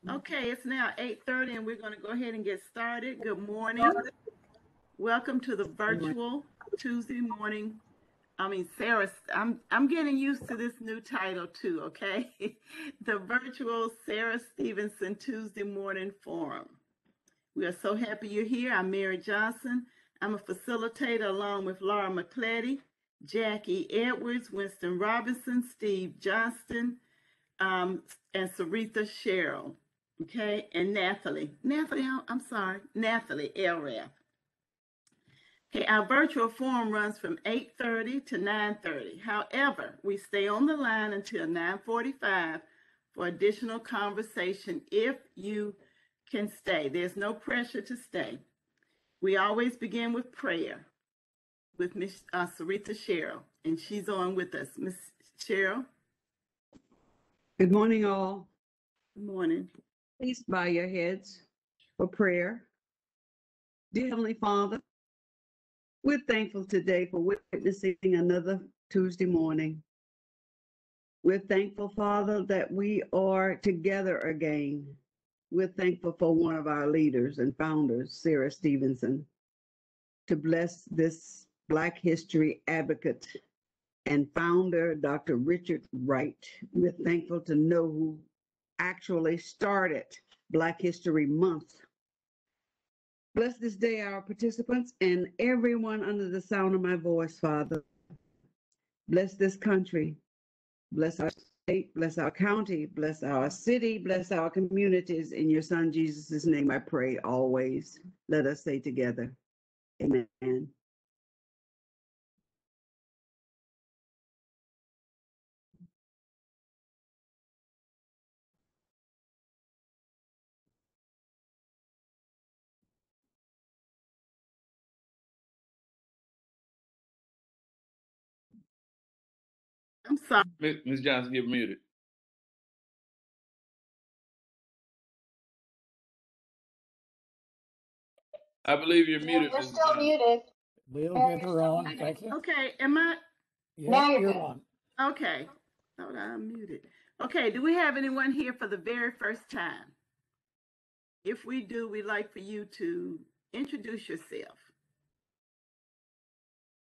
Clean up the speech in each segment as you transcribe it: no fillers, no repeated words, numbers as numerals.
Okay, it's now 8:30 and we're going to go ahead and get started. Good morning. Welcome to the virtual Tuesday morning. Sarah, I'm getting used to this new title too, okay? The virtual Sarah Stevenson Tuesday morning forum. We are so happy you're here. I'm Mary Johnson. I'm a facilitator along with Laura McClady, Jackie Edwards, Winston Robinson, Steve Johnston, and Saritha Sherrill. Okay, and Nathalie Elrath. Okay, our virtual forum runs from 8:30 to 9:30. However, we stay on the line until 9:45 for additional conversation if you can stay. There's no pressure to stay. We always begin with prayer with Miss Saritha Sherrill, and she's on with us. Miss Sherrill. Good morning, all. Good morning. Please bow your heads for prayer. Dear Heavenly Father, we're thankful today for witnessing another Tuesday morning. We're thankful, Father, that we are together again. We're thankful for one of our leaders and founders, Sarah Stevenson, to bless this Black history advocate and founder, Dr. Richard Wright. We're thankful to know who actually started Black History Month. Bless this day, our participants, and everyone under the sound of my voice, Father. Bless this country. Bless our state, bless our county, bless our city, bless our communities. In your Son, Jesus' name, I pray always. Let us say together, amen. I'm sorry. Ms. Johnson, you're muted. I believe you're muted. You're still muted. We'll get her on. Thank you. Okay, am I? Yeah, you're on. Okay. Thought I unmuted. Okay, do we have anyone here for the very first time? If we do, we'd like for you to introduce yourself.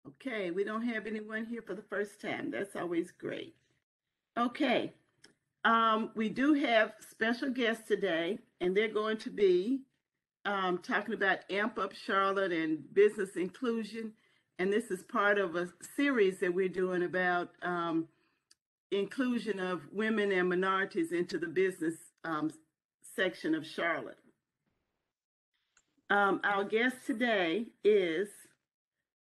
Okay, we don't have anyone here for the first time. That's always great. Okay, we do have special guests today, and they're going to be talking about Amp Up Charlotte and business inclusion. And this is part of a series that we're doing about inclusion of women and minorities into the business section of Charlotte. Our guest today is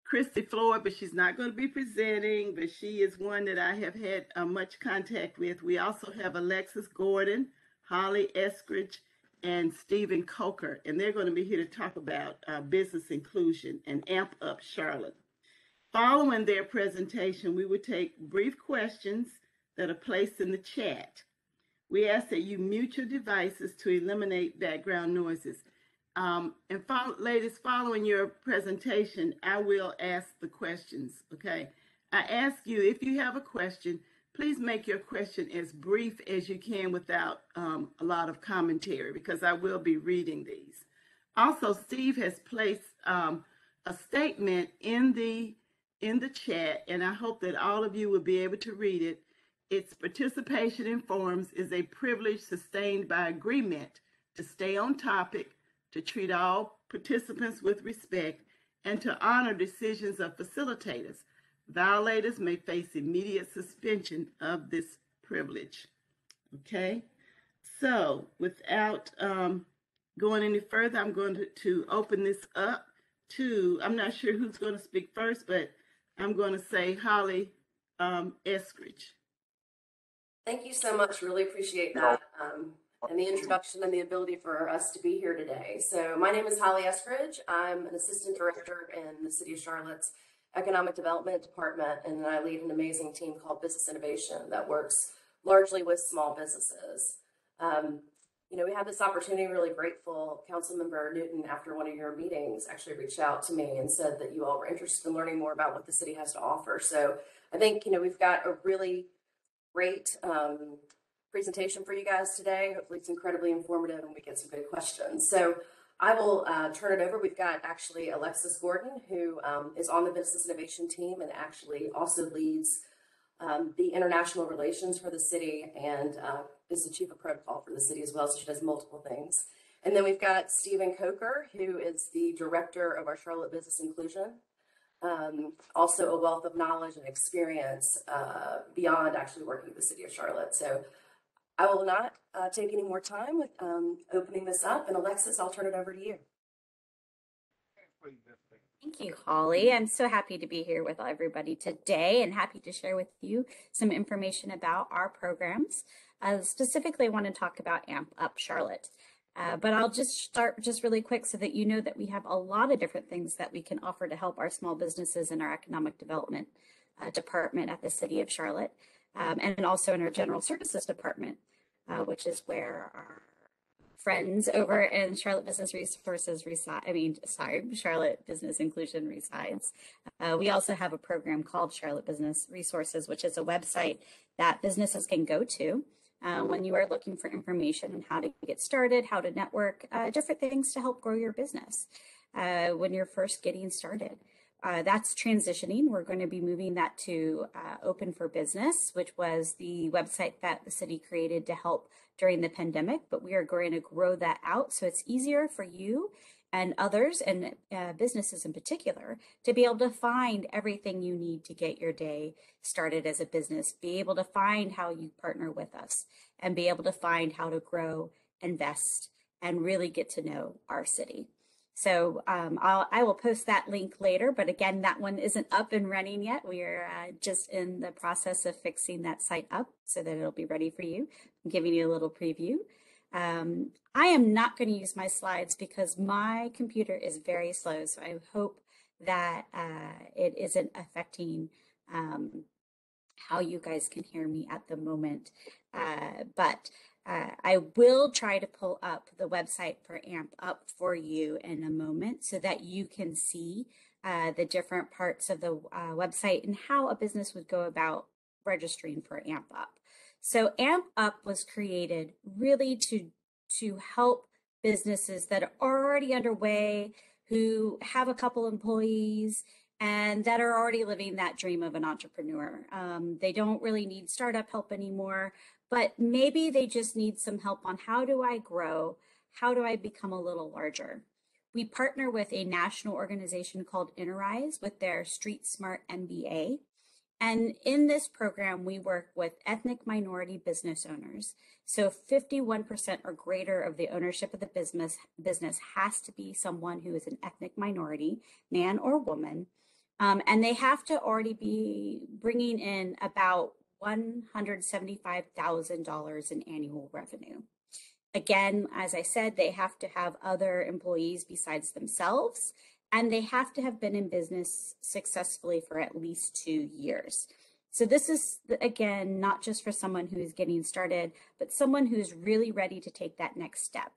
Christy Floyd, but she's not going to be presenting, but she is one that I have had much contact with. We also have Alexis Gordon, Holly Eskridge, and Stephen Coker, and they're going to be here to talk about business inclusion and Amp Up Charlotte. Following their presentation, we will take brief questions that are placed in the chat. We ask that you mute your devices to eliminate background noises. Ladies, following your presentation, I will ask the questions, okay? I ask you, if you have a question, please make your question as brief as you can without a lot of commentary, because I will be reading these. Also, Steve has placed a statement in the chat, and I hope that all of you will be able to read it. Its participation in forums is a privilege sustained by agreement to stay on topic, to treat all participants with respect, and to honor decisions of facilitators. Violators may face immediate suspension of this privilege. Okay, so without going any further, I'm going to open this up to, I'm not sure who's going to speak first, but I'm going to say Holly Eskridge. Thank you so much. Really appreciate that. And the introduction and the ability for us to be here today. So my name is Holly Eskridge. I'm an assistant director in the City of Charlotte's Economic Development Department, and I lead an amazing team called Business Innovation that works largely with small businesses. We had this opportunity, really grateful. Councilmember Newton, after one of your meetings, actually reached out to me and said that you all were interested in learning more about what the city has to offer. So I think, we've got a really great presentation for you guys today. Hopefully it's incredibly informative and we get some good questions. So I will turn it over. We've got actually Alexis Gordon, who is on the business innovation team and actually also leads the international relations for the city and is the chief of protocol for the city as well. So she does multiple things. And then we've got Stephen Coker, who is the director of our Charlotte Business Inclusion. Also a wealth of knowledge and experience beyond actually working with the city of Charlotte. So I will not take any more time with opening this up. And Alexis, I'll turn it over to you. Thank you, Holly. I'm so happy to be here with everybody today and happy to share with you some information about our programs. Specifically, I want to talk about AMP Up Charlotte. But I'll just start just really quick so that you know that we have a lot of different things that we can offer to help our small businesses in our economic development department at the City of Charlotte, and also in our general services department, which is where our friends over in Charlotte Business Resources Charlotte Business Inclusion resides. We also have a program called Charlotte Business Resources, which is a website that businesses can go to when you are looking for information on how to get started, how to network, different things to help grow your business when you're first getting started. That's transitioning. We're going to be moving that to Open for Business, which was the website that the city created to help during the pandemic, but we are going to grow that out so it's easier for you and others and businesses in particular to be able to find everything you need to get your day started as a business, be able to find how you partner with us, and be able to find how to grow, invest, and really get to know our city. So I will post that link later, but again, that one isn't up and running yet. We are just in the process of fixing that site up so that it'll be ready for you. I'm giving you a little preview. I am not going to use my slides because my computer is very slow, so I hope that it isn't affecting how you guys can hear me at the moment. But I will try to pull up the website for AMP Up for you in a moment so that you can see the different parts of the website and how a business would go about registering for AMP Up. So AMP Up was created really to help businesses that are already underway, who have a couple employees, and that are already living that dream of an entrepreneur. They don't really need startup help anymore, but maybe they just need some help on how do I grow? How do I become a little larger? We partner with a national organization called Interrise with their Street Smart MBA. And in this program, we work with ethnic minority business owners. So 51% or greater of the ownership of the business has to be someone who is an ethnic minority, man or woman. And they have to already be bringing in about $175,000 in annual revenue. Again, as I said, they have to have other employees besides themselves, and they have to have been in business successfully for at least 2 years. So this is, again, not just for someone who is getting started, but someone who's really ready to take that next step.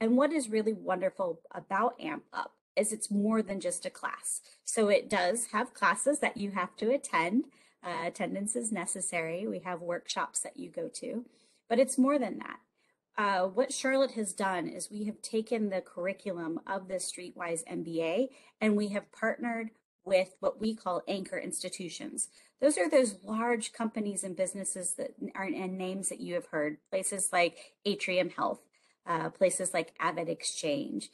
And what is really wonderful about AMP Up is it's more than just a class. So it does have classes that you have to attend. Attendance is necessary. We have workshops that you go to, but it's more than that. What Charlotte has done is we have taken the curriculum of the Streetwise MBA and we have partnered with what we call anchor institutions. Those are those large companies and businesses that are and names that you have heard, places like Atrium Health, places like Avid Exchange,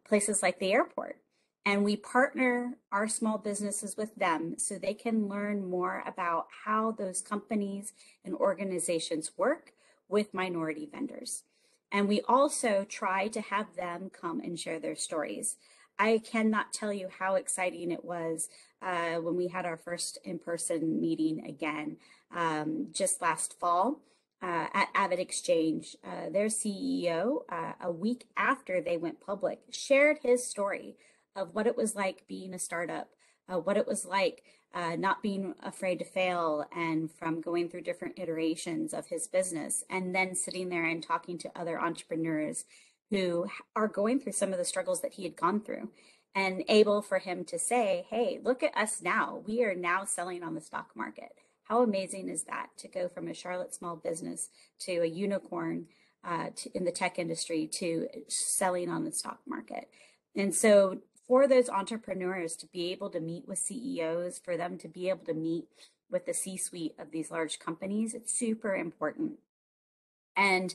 places like the airport. And we partner our small businesses with them so they can learn more about how those companies and organizations work with minority vendors. And we also try to have them come and share their stories. I cannot tell you how exciting it was when we had our first in-person meeting again just last fall at Avid Exchange. Their CEO, a week after they went public, shared his story of what it was like being a startup, what it was like not being afraid to fail, and from going through different iterations of his business, and then sitting there and talking to other entrepreneurs who are going through some of the struggles that he had gone through, and able for him to say, hey, look at us now. We are now selling on the stock market. How amazing is that to go from a Charlotte small business to a unicorn in the tech industry to selling on the stock market? And so for those entrepreneurs to be able to meet with CEOs, for them to be able to meet with the C-suite of these large companies, it's super important. And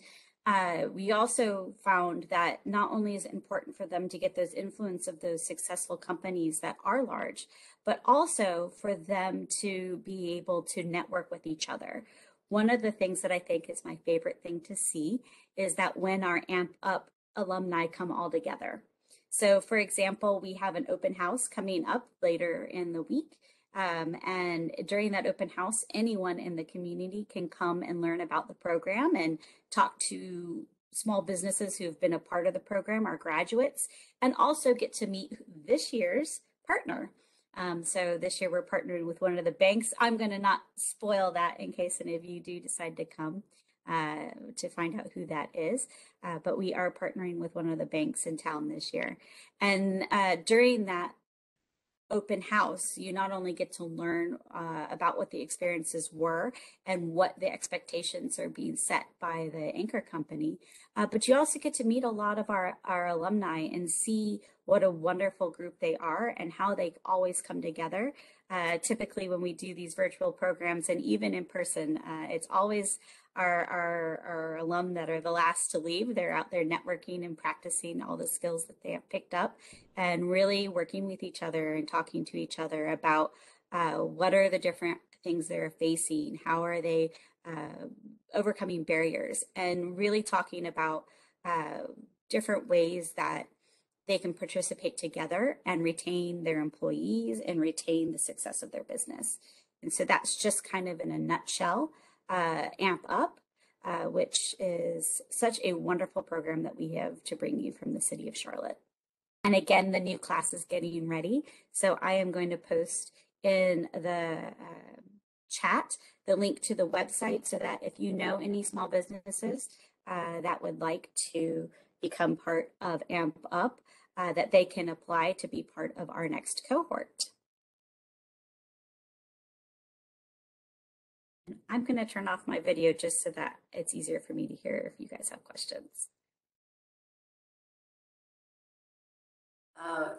we also found that not only is it important for them to get those influence of those successful companies that are large, but also for them to be able to network with each other. One of the things that I think is my favorite thing to see is that when our AMP Up alumni come all together. So for example, we have an open house coming up later in the week. And during that open house, anyone in the community can come and learn about the program and talk to small businesses who have been a part of the program, our graduates, and also get to meet this year's partner. So this year we're partnering with one of the banks. I'm going to not spoil that in case any of you do decide to come to find out who that is. But we are partnering with one of the banks in town this year. And during that open house, you not only get to learn about what the experiences were and what the expectations are being set by the anchor company, but you also get to meet a lot of our alumni and see what a wonderful group they are and how they always come together. Typically when we do these virtual programs and even in person, it's always our alum that are the last to leave. They're out there networking and practicing all the skills that they have picked up and really working with each other and talking to each other about what are the different things they're facing, how are they overcoming barriers, and really talking about different ways that they can participate together and retain their employees and retain the success of their business. And so that's just kind of in a nutshell, AMP Up, which is such a wonderful program that we have to bring you from the city of Charlotte. And again, the new class is getting ready. So I am going to post in the chat the link to the website so that if you know any small businesses that would like to become part of AMP Up, that they can apply to be part of our next cohort. I'm going to turn off my video just so that it's easier for me to hear if you guys have questions.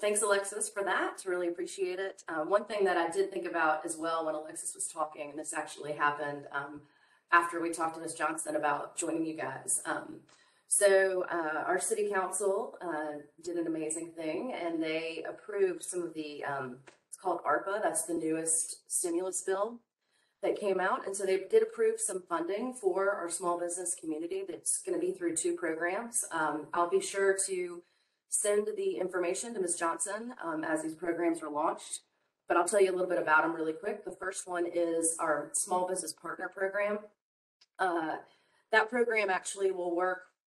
Thanks, Alexis, for that. Really appreciate it. One thing that I did think about as well when Alexis was talking, and this actually happened after we talked to Ms. Johnson about joining you guys. So our city council did an amazing thing, and they approved some of the, it's called ARPA, that's the newest stimulus bill that came out. And so they did approve some funding for our small business community that's going to be through 2 programs. I'll be sure to send the information to Ms. Johnson as these programs are launched, but I'll tell you a little bit about them really quick. The first one is our Small Business Partner Program. That program actually will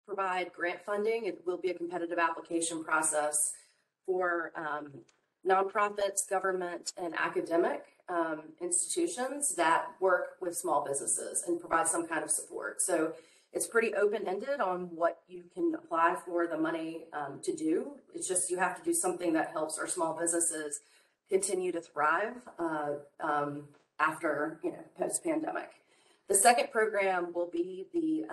provide grant funding. It will be a competitive application process for nonprofits, government, and academic institutions that work with small businesses and provide some kind of support. So it's pretty open-ended on what you can apply for the money to do. It's just you have to do something that helps our small businesses continue to thrive after, post-pandemic. The second program will be the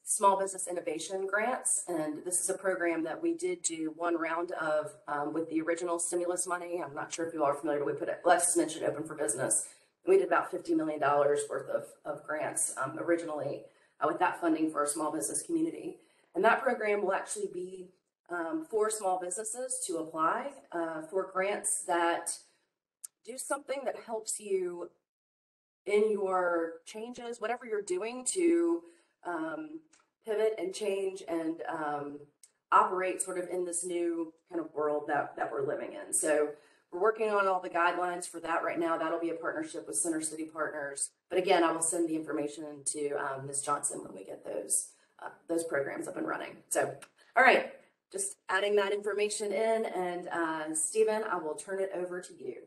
Small Business Innovation Grants, and this is a program that we did do one round of with the original stimulus money. I'm not sure if you all are familiar, but we put it, Alexis mentioned Open for Business. We did about $50 million worth of grants originally with that funding for our small business community. And that program will actually be for small businesses to apply for grants that do something that helps you in your changes, whatever you're doing to pivot and change and operate sort of in this new kind of world that we're living in. So we're working on all the guidelines for that right now. That'll be a partnership with Center City Partners. But again, I will send the information to Ms. Johnson when we get those programs up and running. So, all right, just adding that information in. And Stephen, I will turn it over to you.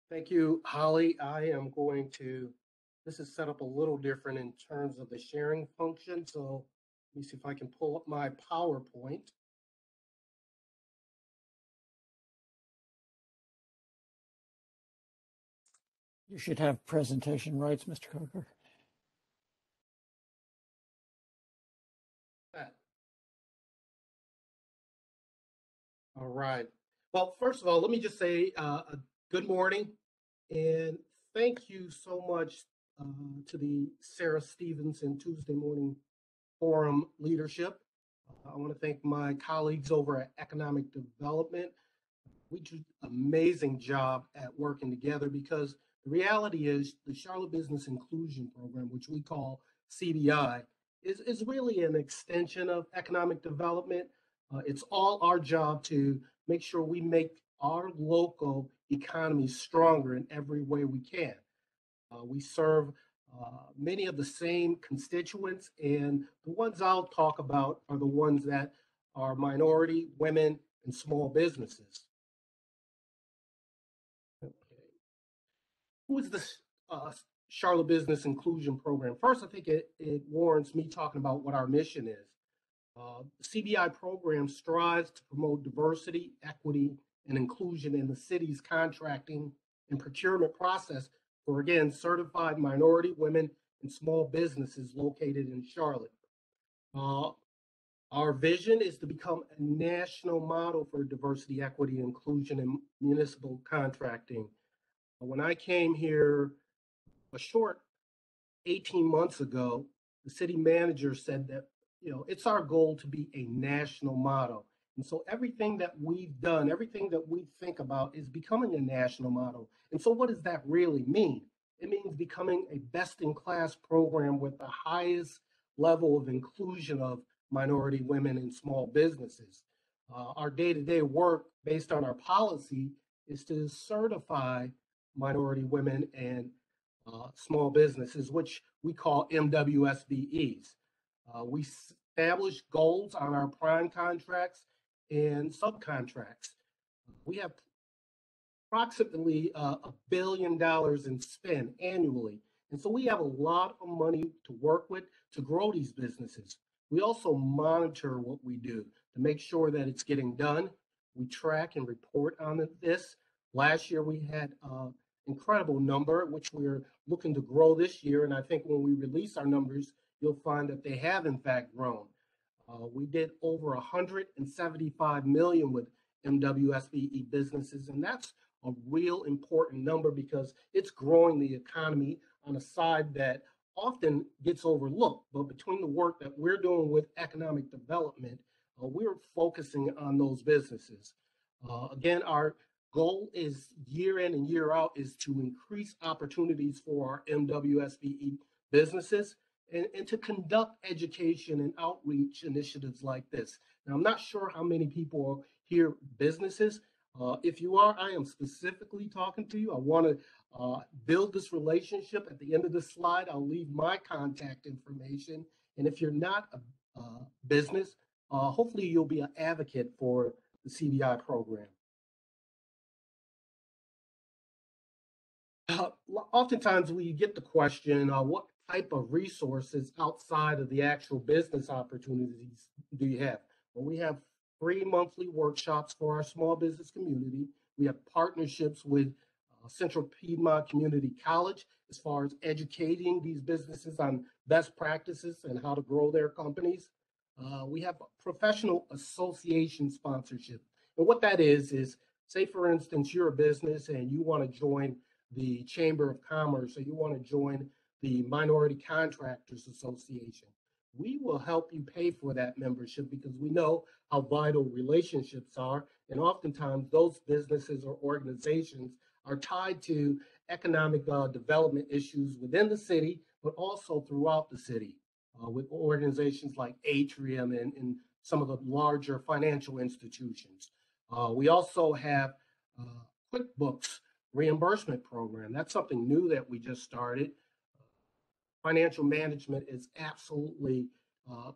Thank you, Holly. This is set up a little different in terms of the sharing function. So let me see if I can pull up my PowerPoint. You should have presentation rights, Mr. Coker. All right. Well, first of all, let me just say good morning and thank you so much to the Sarah Stevenson Tuesday Morning Forum leadership. I want to thank my colleagues over at Economic Development. We do an amazing job at working together because the reality is the Charlotte Business Inclusion Program, which we call CBI, is really an extension of economic development. It's all our job to make sure we make our local economy stronger in every way we can. We serve many of the same constituents, and the ones I'll talk about are the ones that are minority, women, and small businesses. Okay. Who is the Charlotte Business Inclusion Program? First, I think it warrants me talking about what our mission is. The CBI program strives to promote diversity, equity, and inclusion in the city's contracting and procurement process for, again, certified minority, women, and small businesses located in Charlotte. Our vision is to become a national model for diversity, equity, and inclusion in municipal contracting. When I came here a short 18 months ago, the city manager said that, it's our goal to be a national model. And so everything that we've done, everything that we think about is becoming a national model. And so what does that really mean? It means becoming a best-in-class program with the highest level of inclusion of minority, women, and small businesses. Our day-to-day work based on our policy is to certify minority, women, and small businesses, which we call MWSBEs. We establish goals on our prime contracts and subcontracts. We have approximately $1 billion in spend annually. And so we have a lot of money to work with to grow these businesses. We also monitor what we do to make sure that it's getting done. We track and report on this. Last year we had an incredible number, which we're looking to grow this year. And I think when we release our numbers, you'll find that they have in fact grown. We did over 175 million with MWSBE businesses, and that's a real important number because it's growing the economy on a side that often gets overlooked. But between the work that we're doing with economic development, we're focusing on those businesses. Again, our goal is year in and year out is to increase opportunities for our MWSBE businesses and to conduct education and outreach initiatives like this. Now, I'm not sure how many people are here businesses. If you are, I am specifically talking to you. I want to build this relationship. At the end of the slide, I'll leave my contact information. And if you're not a business, hopefully you'll be an advocate for the CBI program. Oftentimes we get the question, what type of resources outside of the actual business opportunities do you have? Well, we have free monthly workshops for our small business community. We have partnerships with Central Piedmont Community College as far as educating these businesses on best practices and how to grow their companies. We have professional association sponsorship. And what that is say, for instance, you're a business and you want to join the Chamber of Commerce or you want to join the Minority Contractors Association. We will help you pay for that membership because we know how vital relationships are. And oftentimes those businesses or organizations are tied to economic development issues within the city, but also throughout the city with organizations like Atrium and some of the larger financial institutions. We also have QuickBooks reimbursement program. That's something new that we just started. Financial management is absolutely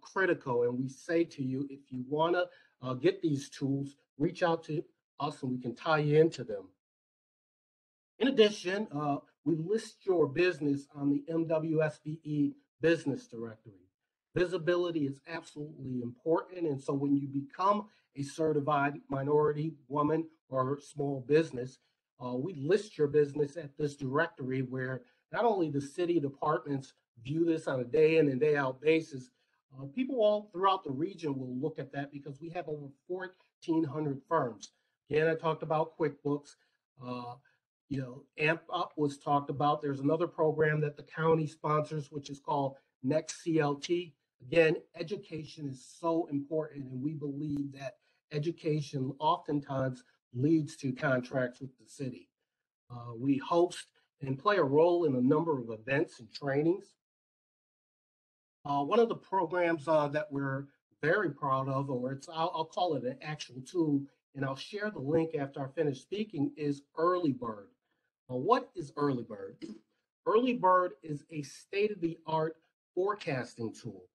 critical. And we say to you, if you want to get these tools, reach out to us and we can tie you into them. In addition, we list your business on the MWSBE business directory. Visibility is absolutely important. And so when you become a certified minority, woman, or small business, we list your business at this directory where not only the city departments view this on a day in and day out basis, people all throughout the region will look at that because we have over 1,400 firms. Again, I talked about QuickBooks. AMP Up was talked about. There's another program that the county sponsors, which is called Next CLT. Again, education is so important, and we believe that education oftentimes leads to contracts with the city. We host and play a role in a number of events and trainings. One of the programs that we're very proud of, or I'll call it an actual tool, and I'll share the link after I finish speaking, is Early Bird. What is Early Bird? Early Bird is a state-of-the-art forecasting tool.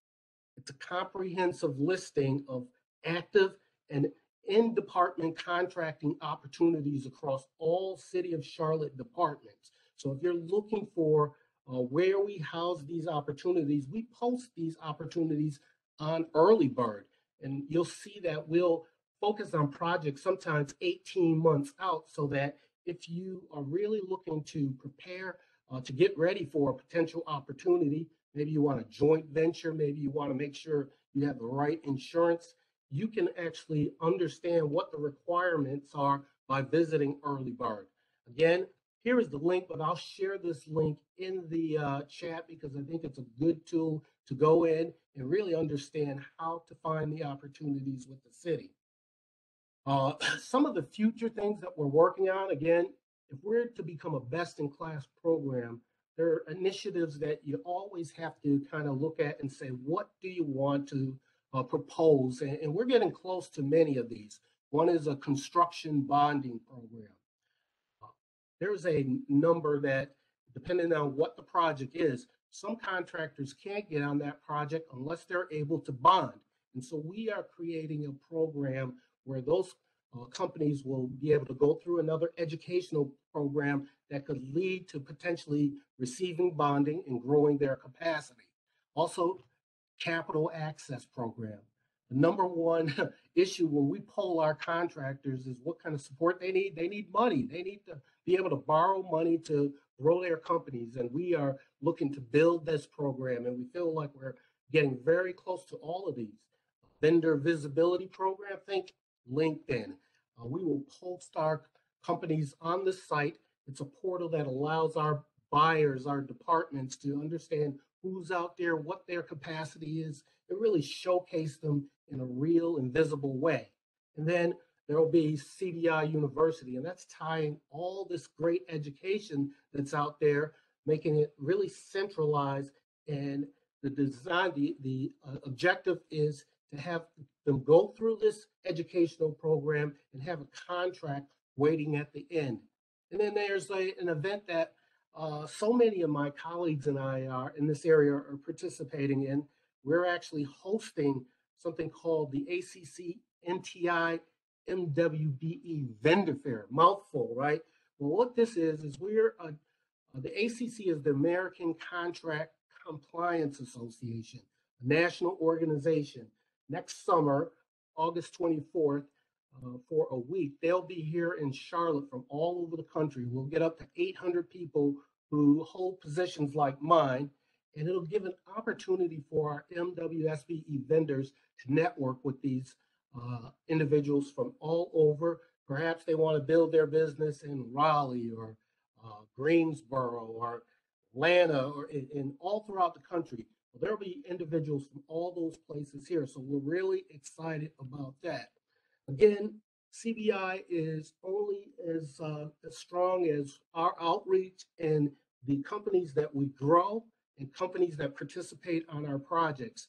It's a comprehensive listing of active and in-department contracting opportunities across all City of Charlotte departments. So if you're looking for where we house these opportunities, we post these opportunities on Early Bird. And you'll see that we'll focus on projects sometimes 18 months out, so that if you are really looking to prepare to get ready for a potential opportunity, maybe you want a joint venture, maybe you want to make sure you have the right insurance, you can actually understand what the requirements are by visiting Early Bird. Again, here is the link, but I'll share this link in the chat because I think it's a good tool to go in and really understand how to find the opportunities with the city. Some of the future things that we're working on, again, if we're to become a best-in-class program, there are initiatives that you always have to kind of look at and say, what do you want to propose? And we're getting close to many of these. One is a construction bonding program. There's a number that, depending on what the project is, some contractors can't get on that project unless they're able to bond. And so we are creating a program where those companies will be able to go through another educational program that could lead to potentially receiving bonding and growing their capacity. Also, capital access program. The number one issue when we poll our contractors is what kind of support they need. They need money. They need to be able to borrow money to grow their companies. And we are looking to build this program, and we feel like we're getting very close to all of these. Vendor visibility program, think LinkedIn. We will post our companies on the site. It's a portal that allows our buyers, our departments, to understand who's out there, what their capacity is, and really showcase them in a real and visible way. And then there will be CBI University, and that's tying all this great education that's out there, making it really centralized. And the design, the objective is to have them go through this educational program and have a contract waiting at the end. And then there's an event that so many of my colleagues and I are in this area are participating in. We're actually hosting something called the ACC NTI MWBE Vendor Fair. Mouthful, right? Well, what this is we're the ACC is the American Contract Compliance Association, a national organization. Next summer, August 24th, for a week, they'll be here in Charlotte from all over the country. We'll get up to 800 people who hold positions like mine, and it'll give an opportunity for our MWSBE vendors to network with these individuals from all over. Perhaps they want to build their business in Raleigh or Greensboro or Atlanta or in all throughout the country. Well, there'll be individuals from all those places here, so we're really excited about that. Again, CBI is only as strong as our outreach and the companies that we grow and companies that participate on our projects.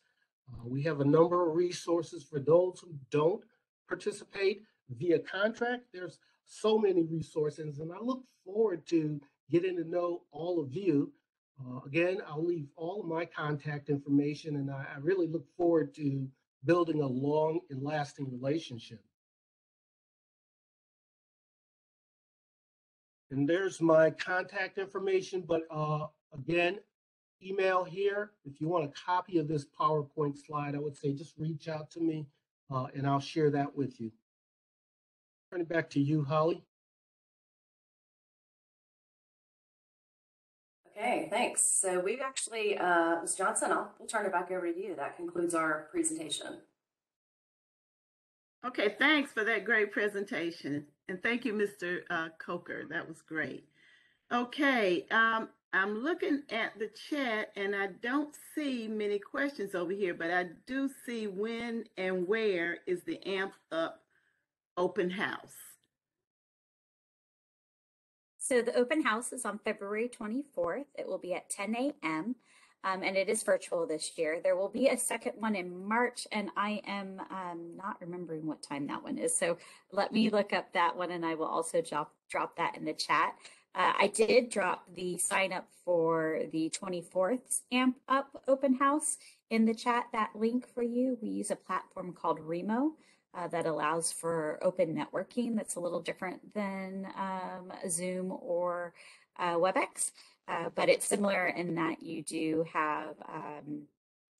We have a number of resources for those who don't participate via contract. There's so many resources, and I look forward to getting to know all of you. Again, I'll leave all of my contact information, and I really look forward to building a long and lasting relationship. And there's my contact information, but again, email here. If you want a copy of this PowerPoint slide, I would say just reach out to me and I'll share that with you. Turning back to you, Holly. Okay, thanks. So we've actually, Ms. Johnson, we'll turn it back over to you. That concludes our presentation. Okay, thanks for that great presentation. And thank you, Mr. Coker. That was great. Okay, I'm looking at the chat and I don't see many questions over here, but I do see when and where is the Amp Up open house. So the open house is on February 24th. It will be at 10 a.m. And it is virtual this year. There will be a second one in March, and I am not remembering what time that one is. So let me look up that one, and I will also drop that in the chat. I did drop the sign up for the 24th Amp Up open house in the chat, that link for you. We use a platform called Remo. That allows for open networking. That's a little different than Zoom or WebEx, but it's similar in that you do have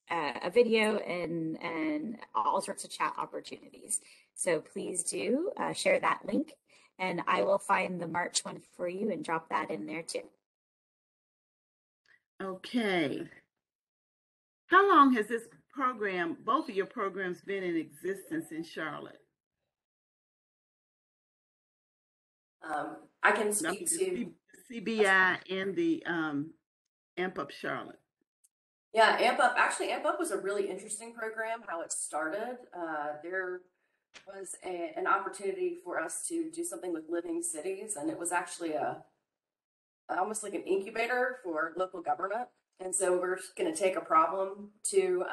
a video and all sorts of chat opportunities. So please do share that link, and I will find the March one for you and drop that in there too. Okay. How long has this program, both of your programs, been in existence in Charlotte? I can speak to CBI and the Amp Up Charlotte. Yeah, Amp Up. Actually, Amp Up was a really interesting program. How it started, there was an opportunity for us to do something with living cities, and it was actually almost like an incubator for local government. And so we're going to take a problem to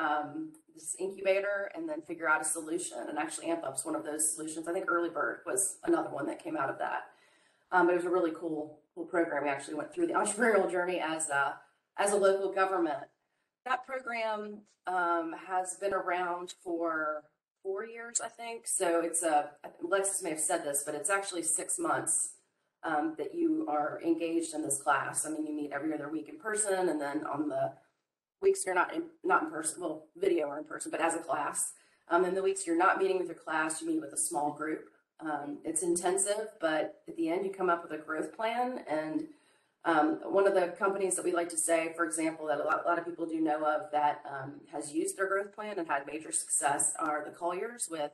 this incubator and then figure out a solution. And actually, Amp Up's one of those solutions. I think Early Bird was another one that came out of that. But it was a really cool program. We actually went through the entrepreneurial journey as a local government. That program has been around for 4 years, I think. So it's Alexis may have said this, but it's actually 6 months that you are engaged in this class. I mean, you meet every other week in person, and then on the weeks you're not in person, well, video or in person, but as a class. And the weeks you're not meeting with your class, you meet with a small group. It's intensive, but at the end you come up with a growth plan. And one of the companies that we like to say, for example, that a lot of people do know of that has used their growth plan and had major success are the Colliers with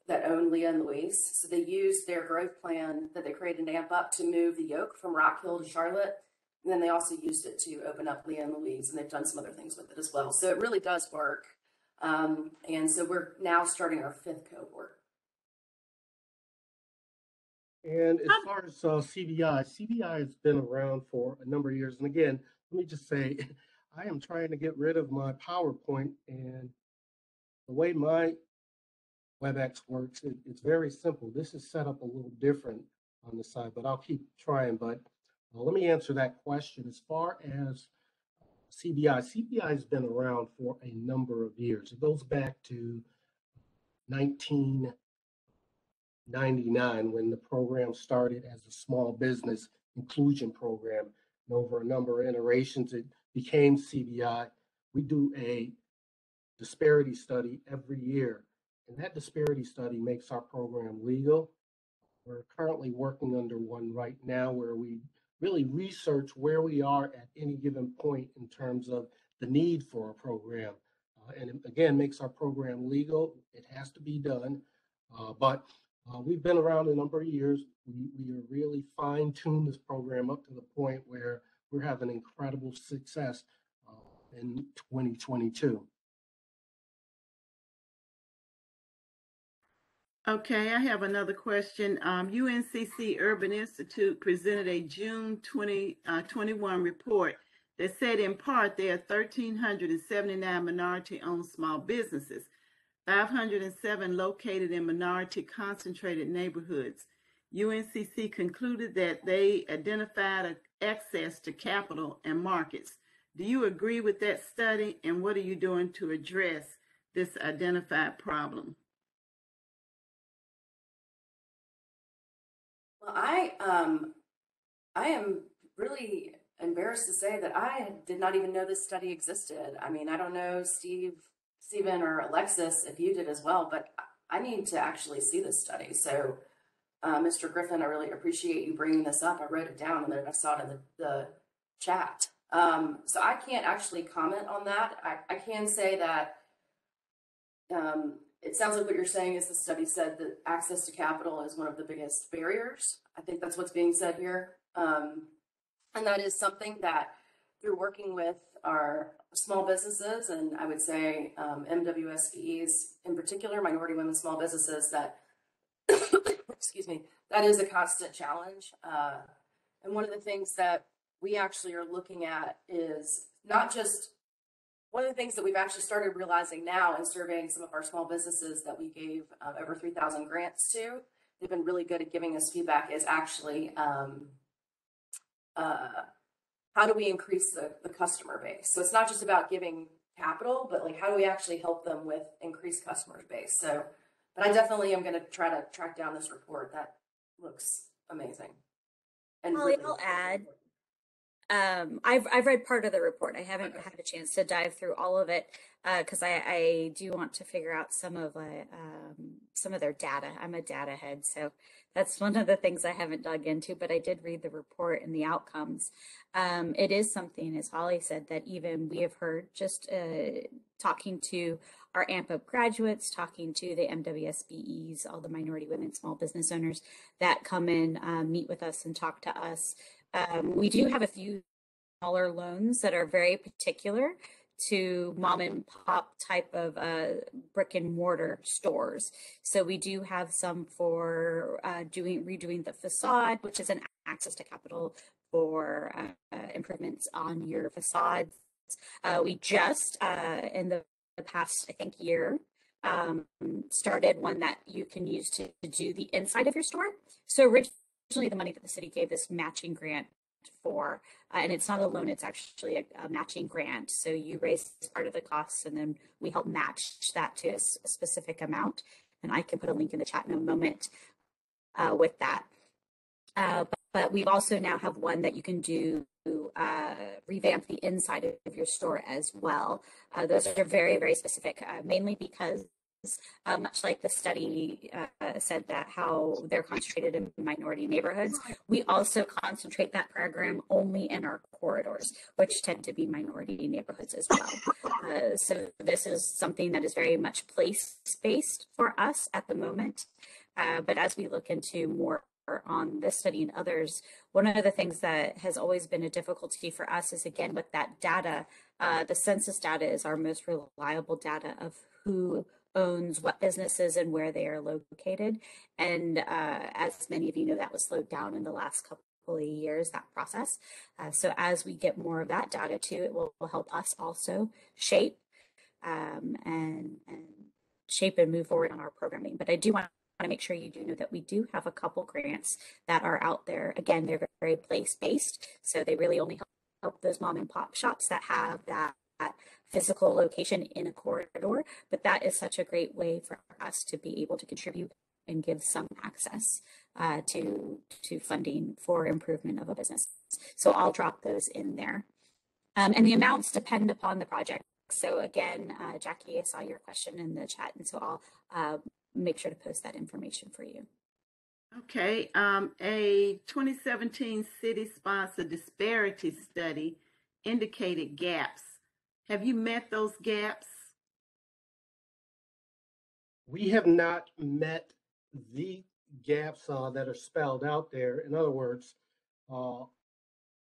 that own Leah and Louise. So they used their growth plan that they created in Amp Up to move the yoke from Rock Hill to Charlotte. And then they also used it to open up Leah and Louise, and they've done some other things with it as well. So it really does work. And so we're now starting our 5th cohort. And as far as CBI has been around for a number of years. And again, let me just say, I am trying to get rid of my PowerPoint, and the way my WebEx works, it's very simple. This is set up a little different on the side, but I'll keep trying. But let me answer that question. As far as CBI has been around for a number of years. It goes back to 1999 when the program started as a small business inclusion program. And over a number of iterations, it became CBI. We do a disparity study every year, and that disparity study makes our program legal. We're currently working under one right now where we really research where we are at any given point in terms of the need for a program. And it, again, makes our program legal. It has to be done. But we've been around a number of years. We are really fine-tuned this program up to the point where we're having incredible success in 2022. Okay, I have another question. UNCC Urban Institute presented a June 2021 report that said in part there are 1,379 minority-owned small businesses, 507 located in minority-concentrated neighborhoods. UNCC concluded that they identified access to capital and markets. Do you agree with that study, and what are you doing to address this identified problem? Well, I am really embarrassed to say that I did not even know this study existed. I mean, I don't know, Stephen or Alexis, if you did as well, but I need to actually see this study. So, Mr. Griffin, I really appreciate you bringing this up. I wrote it down the minute I saw it in the chat. So I can't actually comment on that. I can say that it sounds like what you're saying is the study said that access to capital is one of the biggest barriers. I think that's what's being said here. And that is something that through working with our small businesses, and I would say MWSBEs in particular, minority women small businesses, that, excuse me, that is a constant challenge. And one of the things that we actually are looking at is not just, one of the things that we've actually started realizing now in surveying some of our small businesses that we gave over 3,000 grants to, they've been really good at giving us feedback, is actually how do we increase the customer base? So it's not just about giving capital, but like how do we actually help them with increased customer base? So, but I definitely am going to try to track down this report. That looks amazing. And Holly, really I'll add. I've read part of the report. I haven't had a chance to dive through all of it because I do want to figure out some of their data. I'm a data head, so that's one of the things I haven't dug into. But I did read the report and the outcomes. It is something, as Holly said, that even we have heard just talking to our AMP Up graduates, talking to the MWSBEs, all the minority women small business owners that come in, meet with us and talk to us. We do have a few smaller loans that are very particular to mom and pop type of brick and mortar stores. So we do have some for redoing the facade, which is an access to capital for improvements on your facades. We just in the past, I think, year started one that you can use to do the inside of your store. So originally the money that the city gave this matching grant for, and it's not a loan, it's actually a matching grant. So you raise part of the costs and then we help match that to a specific amount. And I can put a link in the chat in a moment with that. But we also now have one that you can do revamp the inside of your store as well. Those are very, very specific, mainly because much like the study said that how they're concentrated in minority neighborhoods, we also concentrate that program only in our corridors, which tend to be minority neighborhoods as well. So this is something that is very much place-based for us at the moment. But as we look into more on this study and others, one of the things that has always been a difficulty for us is, again, with that data, the census data is our most reliable data of who owns what businesses and where they are located. And as many of you know, that was slowed down in the last couple of years, that process. So as we get more of that data too, it will help us also shape and shape and move forward on our programming. But I do want to make sure you do know that we do have a couple grants that are out there. Again, they're very place-based, so they really only help those mom and pop shops that have that physical location in a corridor. But that is such a great way for us to be able to contribute and give some access to funding for improvement of a business. So I'll drop those in there. And the amounts depend upon the project. So again, Jackie, I saw your question in the chat, and so I'll make sure to post that information for you. Okay, a 2017 city-sponsored disparity study indicated gaps. Have you met those gaps? We have not met the gaps that are spelled out there. In other words,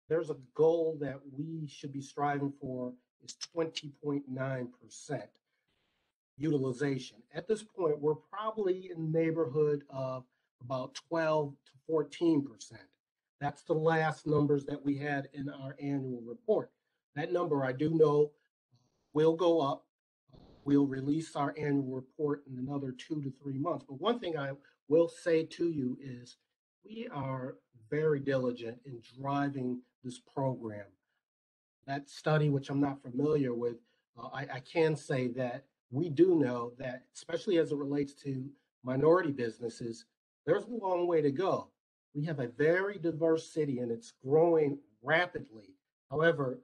there's a goal that we should be striving for is 20.9% utilization. At this point, we're probably in the neighborhood of about 12 to 14%. That's the last numbers that we had in our annual report. That number, I do know, will go up. We'll release our annual report in another 2 to 3 months. But one thing I will say to you is we are very diligent in driving this program. That study, which I'm not familiar with, I can say that we do know that, especially as it relates to minority businesses, there's a long way to go. We have a very diverse city and it's growing rapidly. However,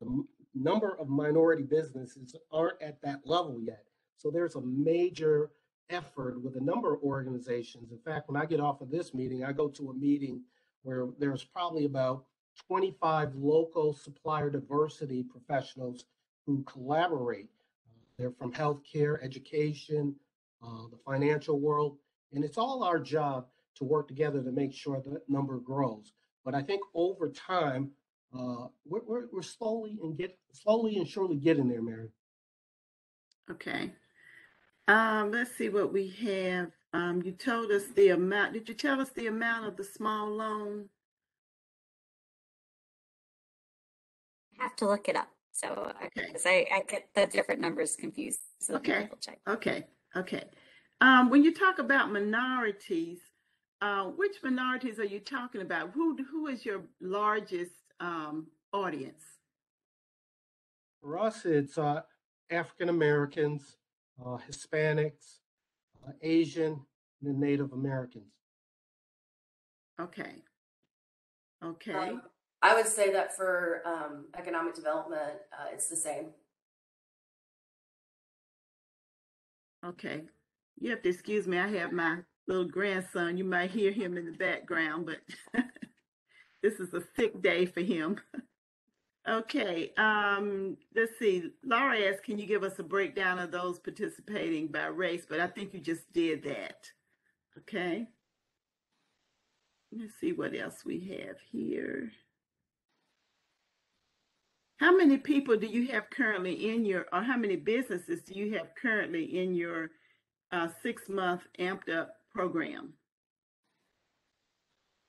the number of minority businesses aren't at that level yet. So there's a major effort with a number of organizations. In fact, when I get off of this meeting, I go to a meeting where there's probably about 25 local supplier diversity professionals who collaborate. They're from healthcare, education, the financial world, and it's all our job to work together to make sure that number grows. But I think over time, we're slowly and surely getting there, Mary. Okay. Let's see what we have. You told us the amount. Did you tell us the amount of the small loan? I have to look it up. So Okay. because I get the different numbers confused. So let me Okay. double check. Okay. When you talk about minorities, which minorities are you talking about? Who is your largest audience? For us, it's African Americans, Hispanics, Asian, and Native Americans. Okay. I would say that for economic development, it's the same. Okay. You have to excuse me. I have my little grandson. You might hear him in the background, but this is a sick day for him. Okay. Let's see. Laura asked, can you give us a breakdown of those participating by race? But I think you just did that. Okay. Let's see what else we have here. How many people do you have currently in your, or how many businesses do you have currently in your 6-month amped up program?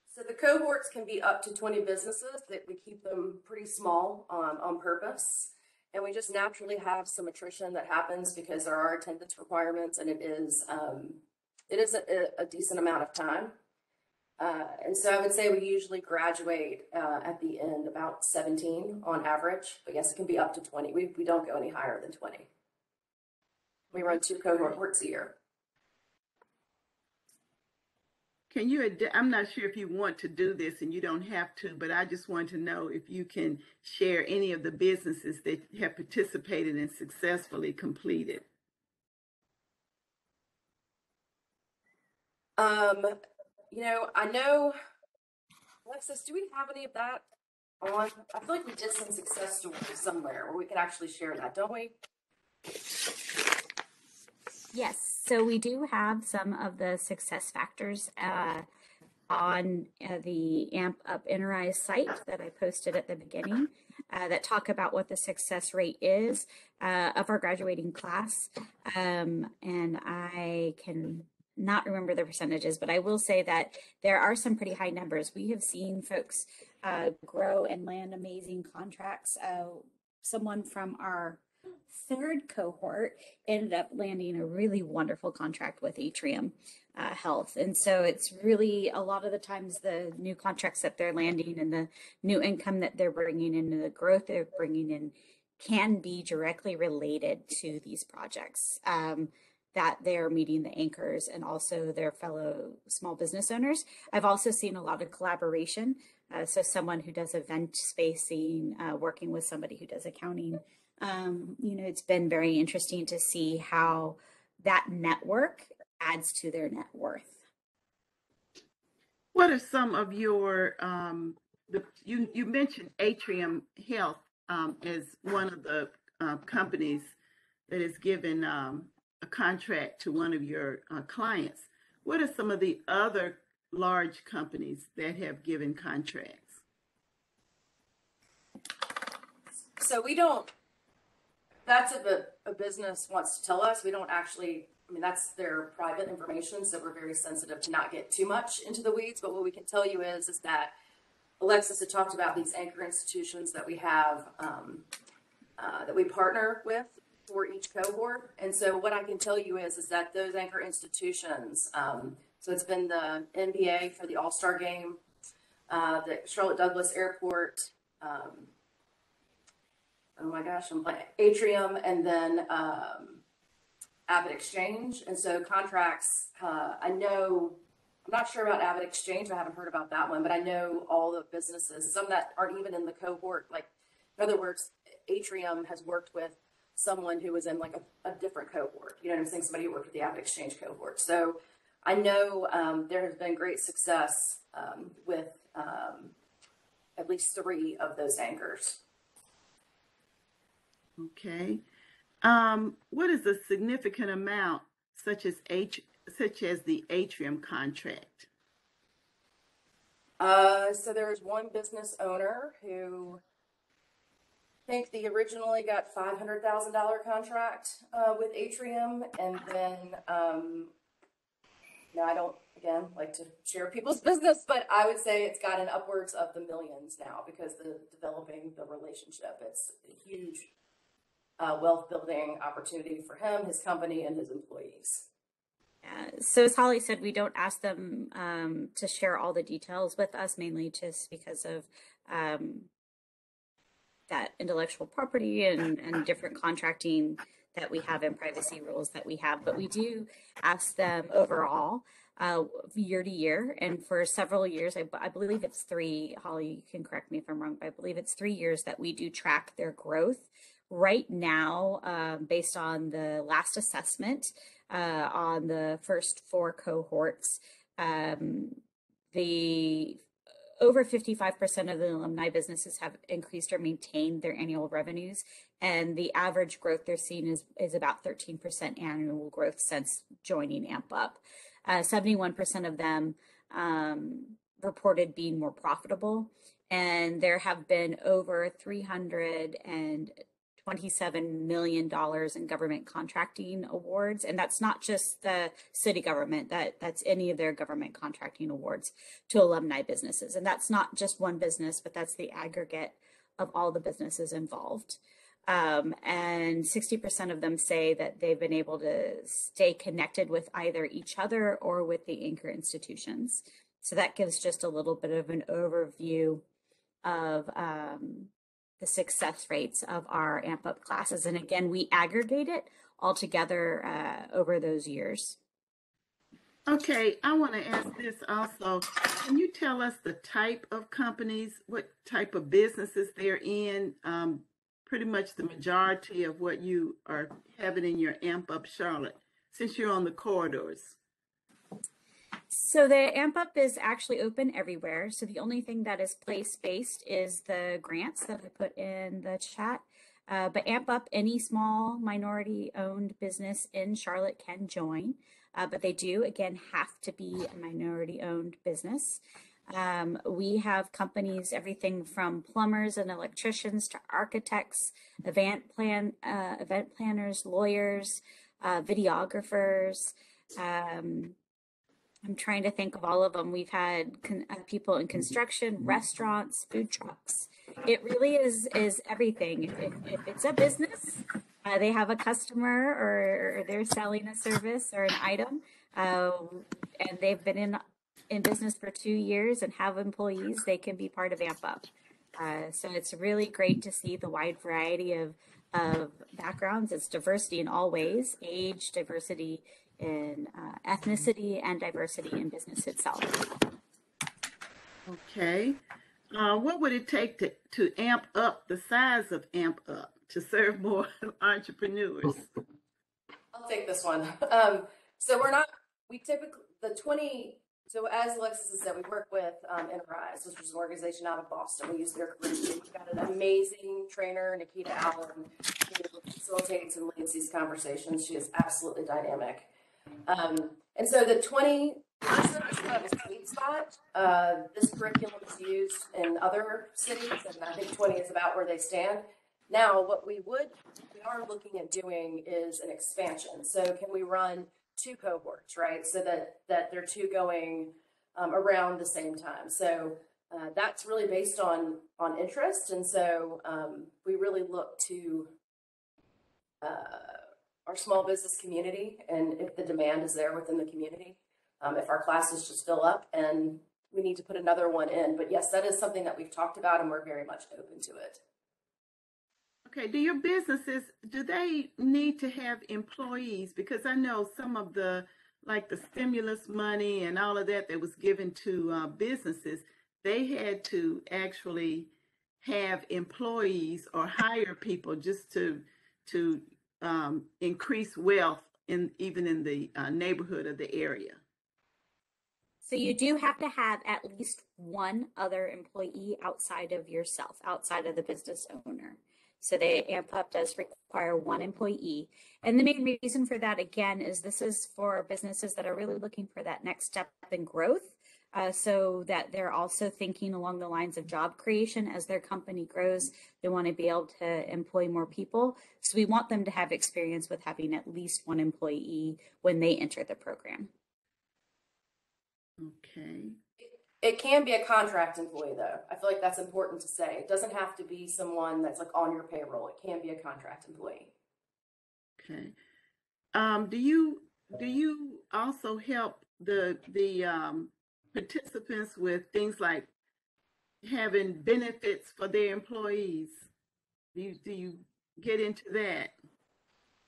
So the cohorts can be up to 20 businesses. That we keep them pretty small on purpose. And we just naturally have some attrition that happens because there are attendance requirements, and it is a decent amount of time. And so I would say we usually graduate at the end about 17 on average, but yes, it can be up to 20. We don't go any higher than 20. We run 2 cohorts a year. Can you, I'm not sure if you want to do this, and you don't have to, but I just want to know if you can share any of the businesses that have participated and successfully completed. I know, Alexis, do we have any of that on? I feel like we did some success stories somewhere where we could actually share that, don't we? Yes, so we do have some of the success factors on the AMP Up Enterprise site that I posted at the beginning that talk about what the success rate is of our graduating class. And I can not remember the percentages, but I will say that there are some pretty high numbers. We have seen folks grow and land amazing contracts. Someone from our 3rd cohort ended up landing a really wonderful contract with Atrium Health. And so it's really a lot of the times the new contracts that they're landing and the new income that they're bringing in and the growth they're bringing in can be directly related to these projects. That they're meeting the anchors and also their fellow small business owners. I've also seen a lot of collaboration. So someone who does event spacing, working with somebody who does accounting. It's been very interesting to see how that network adds to their net worth. What are some of your, you mentioned Atrium Health as one of the companies that is given a contract to one of your clients. What are some of the other large companies that have given contracts? So we don't, that's if a business wants to tell us. We don't actually, that's their private information, so we're very sensitive to not get too much into the weeds. But what we can tell you is that Alexis had talked about these anchor institutions that we have, that we partner with for each cohort. And so what I can tell you is that those anchor institutions, so it's been the NBA for the All-Star game, the Charlotte Douglas Airport, oh my gosh, I'm like Atrium, and then Avid Exchange. And so contracts, I know, I'm not sure about Avid Exchange. I haven't heard about that one, but I know all the businesses, some that aren't even in the cohort. Like, in other words, Atrium has worked with someone who was in like a different cohort. You know what I'm saying? Somebody who worked with the Avid Exchange cohort. So I know there has been great success with at least 3 of those anchors. Okay. What is a significant amount such as the Atrium contract? So there's one business owner who I think they originally got $500,000 contract with Atrium, and then now I don't again like to share people's business, but I would say it's gotten upwards of the millions now because developing the relationship. It's a huge wealth building opportunity for him, his company, and his employees. So as Holly said, we don't ask them to share all the details with us, mainly just because of that intellectual property and different contracting that we have and privacy rules that we have. But we do ask them overall year to year. And for several years, I believe it's 3, Holly, you can correct me if I'm wrong, but I believe it's 3 years that we do track their growth. Right now, based on the last assessment on the first 4 cohorts, the over 55% of the alumni businesses have increased or maintained their annual revenues, and the average growth they're seeing is about 13% annual growth since joining AMP Up. 71% of them reported being more profitable, and there have been over $327 million in government contracting awards. And that's not just the city government, that's any of their government contracting awards to alumni businesses. And that's not just one business, but that's the aggregate of all the businesses involved. And 60% of them say that they've been able to stay connected with either each other or with the anchor institutions. So that gives just a little bit of an overview of the success rates of our AMP Up classes. And again, we aggregate it all together over those years. Okay, I want to ask this also. Can you tell us the type of companies, what type of businesses they're in? Pretty much the majority of what you are having in your AMP Up Charlotte, since you're on the corridors. So the AMP Up is actually open everywhere. So the only thing that is place-based is the grants that I put in the chat. But AMP Up, any small minority-owned business in Charlotte can join. But they do, again, have to be a minority-owned business. We have companies, everything from plumbers and electricians to architects, event planners, lawyers, videographers. I'm trying to think of all of them. We've had people in construction, restaurants, food trucks. It really is everything. If it's a business, they have a customer or they're selling a service or an item, and they've been in business for 2 years and have employees, they can be part of AMP Up. So it's really great to see the wide variety of backgrounds. It's diversity in all ways, age, diversity in ethnicity, and diversity in business itself. Okay. What would it take to amp up the size of AMP Up to serve more entrepreneurs? I'll take this one. So as Alexis has said, we work with Enterprise, which is an organization out of Boston. We use their curriculum. We've got an amazing trainer, Nikita Allen, who facilitates and leads these conversations. She is absolutely dynamic. And so the 20 person is kind of a sweet spot. This curriculum is used in other cities, and I think 20 is about where they stand. Now, what we are looking at doing is an expansion. So can we run 2 cohorts, right? So that they're 2 going around the same time. So that's really based on interest. And so we really look to our small business community, and if the demand is there within the community, if our classes just fill up and we need to put another one in. But yes, that is something that we've talked about, and we're very much open to it. Okay, do your businesses, do they need to have employees? Because I know some of the stimulus money and all of that was given to businesses, they had to actually have employees or hire people just to increase wealth even in the neighborhood of the area. So you do have to have at least one other employee outside of yourself, outside of the business owner. So the AMP Up does require one employee. And the main reason for that, again, is this is for businesses that are really looking for that next step in growth. So that they're also thinking along the lines of job creation as their company grows. They want to be able to employ more people. So we want them to have experience with having at least one employee when they enter the program. Okay. It can be a contract employee, though. I feel like that's important to say. It doesn't have to be someone that's like on your payroll. It can be a contract employee. Okay. Do you also help the participants with things like having benefits for their employees? Do you get into that?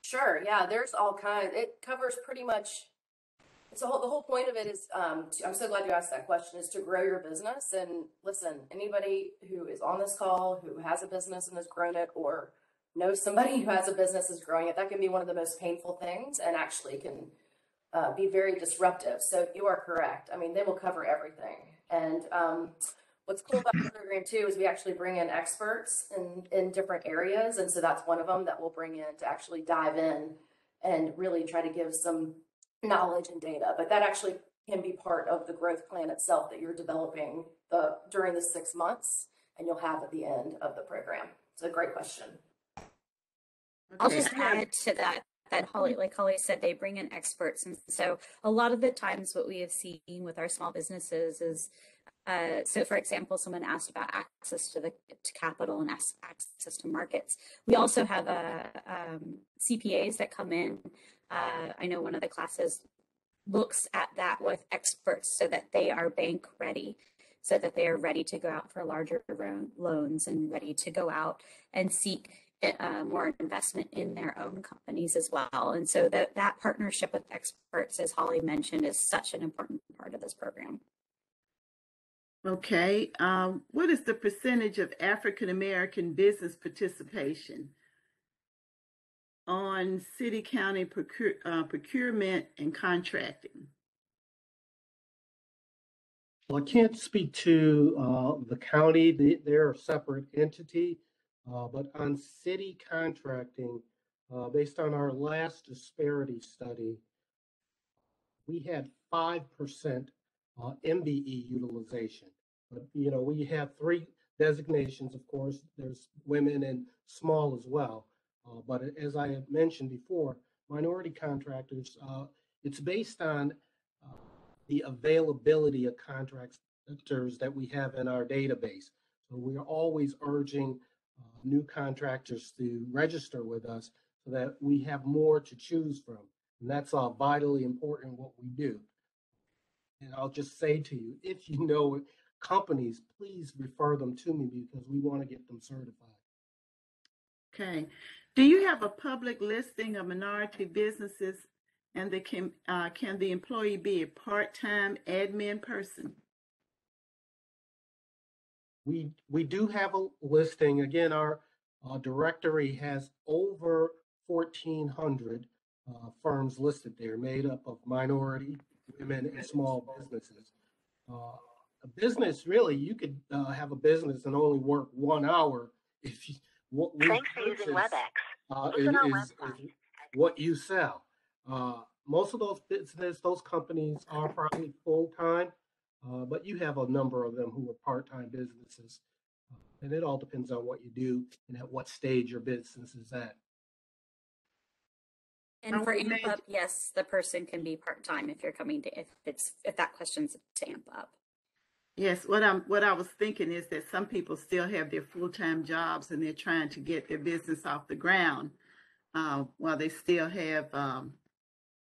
Sure. Yeah. There's all kinds. It covers pretty much. So the whole point of it is, I'm so glad you asked that question, is to grow your business. And listen, anybody who is on this call who has a business and has grown it, or knows somebody who has a business is growing it, that can be one of the most painful things and actually can be very disruptive. So you are correct. I mean, they will cover everything. And what's cool about the program too is we actually bring in experts in different areas. And so that's one of them that we'll bring in to actually dive in and really try to give some knowledge and data. But that actually can be part of the growth plan itself that you're developing during the 6 months, and you'll have at the end of the program. It's a great question. I'll just add to that Holly, like Holly said, they bring in experts. And so a lot of the times what we have seen with our small businesses is, so for example, someone asked about access to capital and access to markets. We also have CPAs that come in. I know one of the classes looks at that with experts so that they are bank ready, so that they are ready to go out for larger loans and ready to go out and seek more investment in their own companies as well. And so that partnership with experts, as Holly mentioned, is such an important part of this program. Okay. What is the percentage of African American business participation on city county procurement and contracting? Well, I can't speak to the county. They're a separate entity. But on city contracting, based on our last disparity study, we had 5% MBE utilization. But, we have 3 designations, of course. There's women and small as well. But as I had mentioned before, minority contractors, it's based on the availability of contractors that we have in our database. So we are always urging new contractors to register with us so that we have more to choose from. And that's vitally important what we do. And I'll just say to you, if you know companies, please refer them to me because we want to get them certified. Okay. Do you have a public listing of minority businesses, and can the employee be a part-time admin person? We do have a listing. Again, our directory has over 1,400 firms listed there, made up of minority, women, and small businesses. A business, really, you could have a business and only work 1 hour if you. Thanks for using WebEx. Is what you sell. Most of those companies are probably full-time, but you have a number of them who are part-time businesses. And it all depends on what you do and at what stage your business is at. And for AMP Up, yes, the person can be part-time if you're coming to, if that question's to AMP Up. Yes, what I was thinking is that some people still have their full-time jobs and they're trying to get their business off the ground while they still have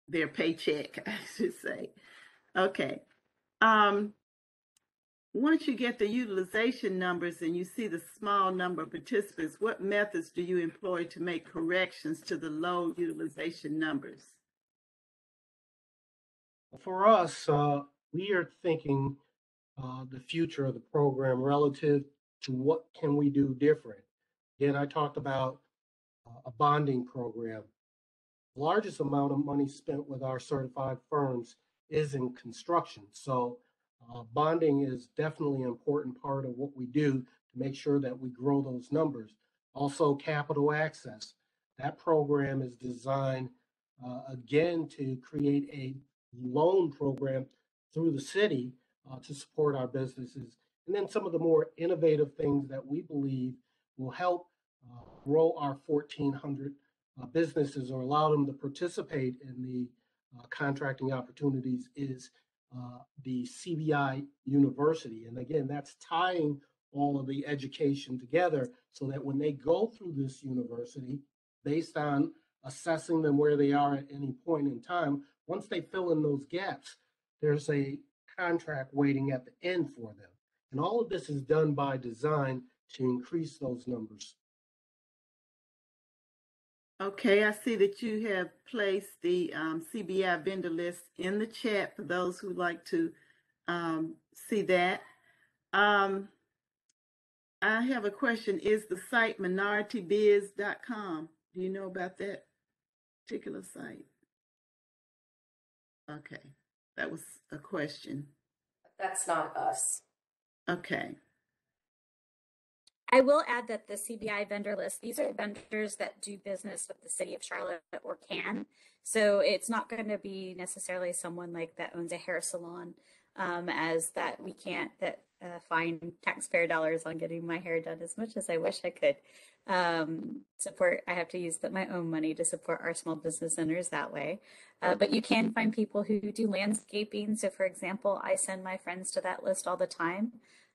their paycheck, I should say. Okay. Once you get the utilization numbers and you see the small number of participants, what methods do you employ to make corrections to the low utilization numbers? For us, we are thinking the future of the program relative to what can we do different. Again, I talked about a bonding program. The largest amount of money spent with our certified firms is in construction. So bonding is definitely an important part of what we do to make sure that we grow those numbers. Also, capital access. That program is designed, again, to create a loan program through the city to support our businesses. And then some of the more innovative things that we believe will help grow our 1,400 businesses or allow them to participate in the contracting opportunities is the CBI University. And again, that's tying all of the education together so that when they go through this university, based on assessing them where they are at any point in time, once they fill in those gaps, there's a contract waiting at the end for them. And all of this is done by design to increase those numbers. Okay, I see that you have placed the CBI vendor list in the chat for those who like to see that. I have a question. Is the site minoritybiz.com? Do you know about that particular site? Okay, that was a question. That's not us. Okay. I will add that the CBI vendor list, these are vendors that do business with the city of Charlotte or can. So it's not going to be necessarily someone like that owns a hair salon, as that we can't find taxpayer dollars on getting my hair done as much as I wish I could. Support, I have to use my own money to support our small business owners that way. But you can find people who do landscaping. So for example, I send my friends to that list all the time.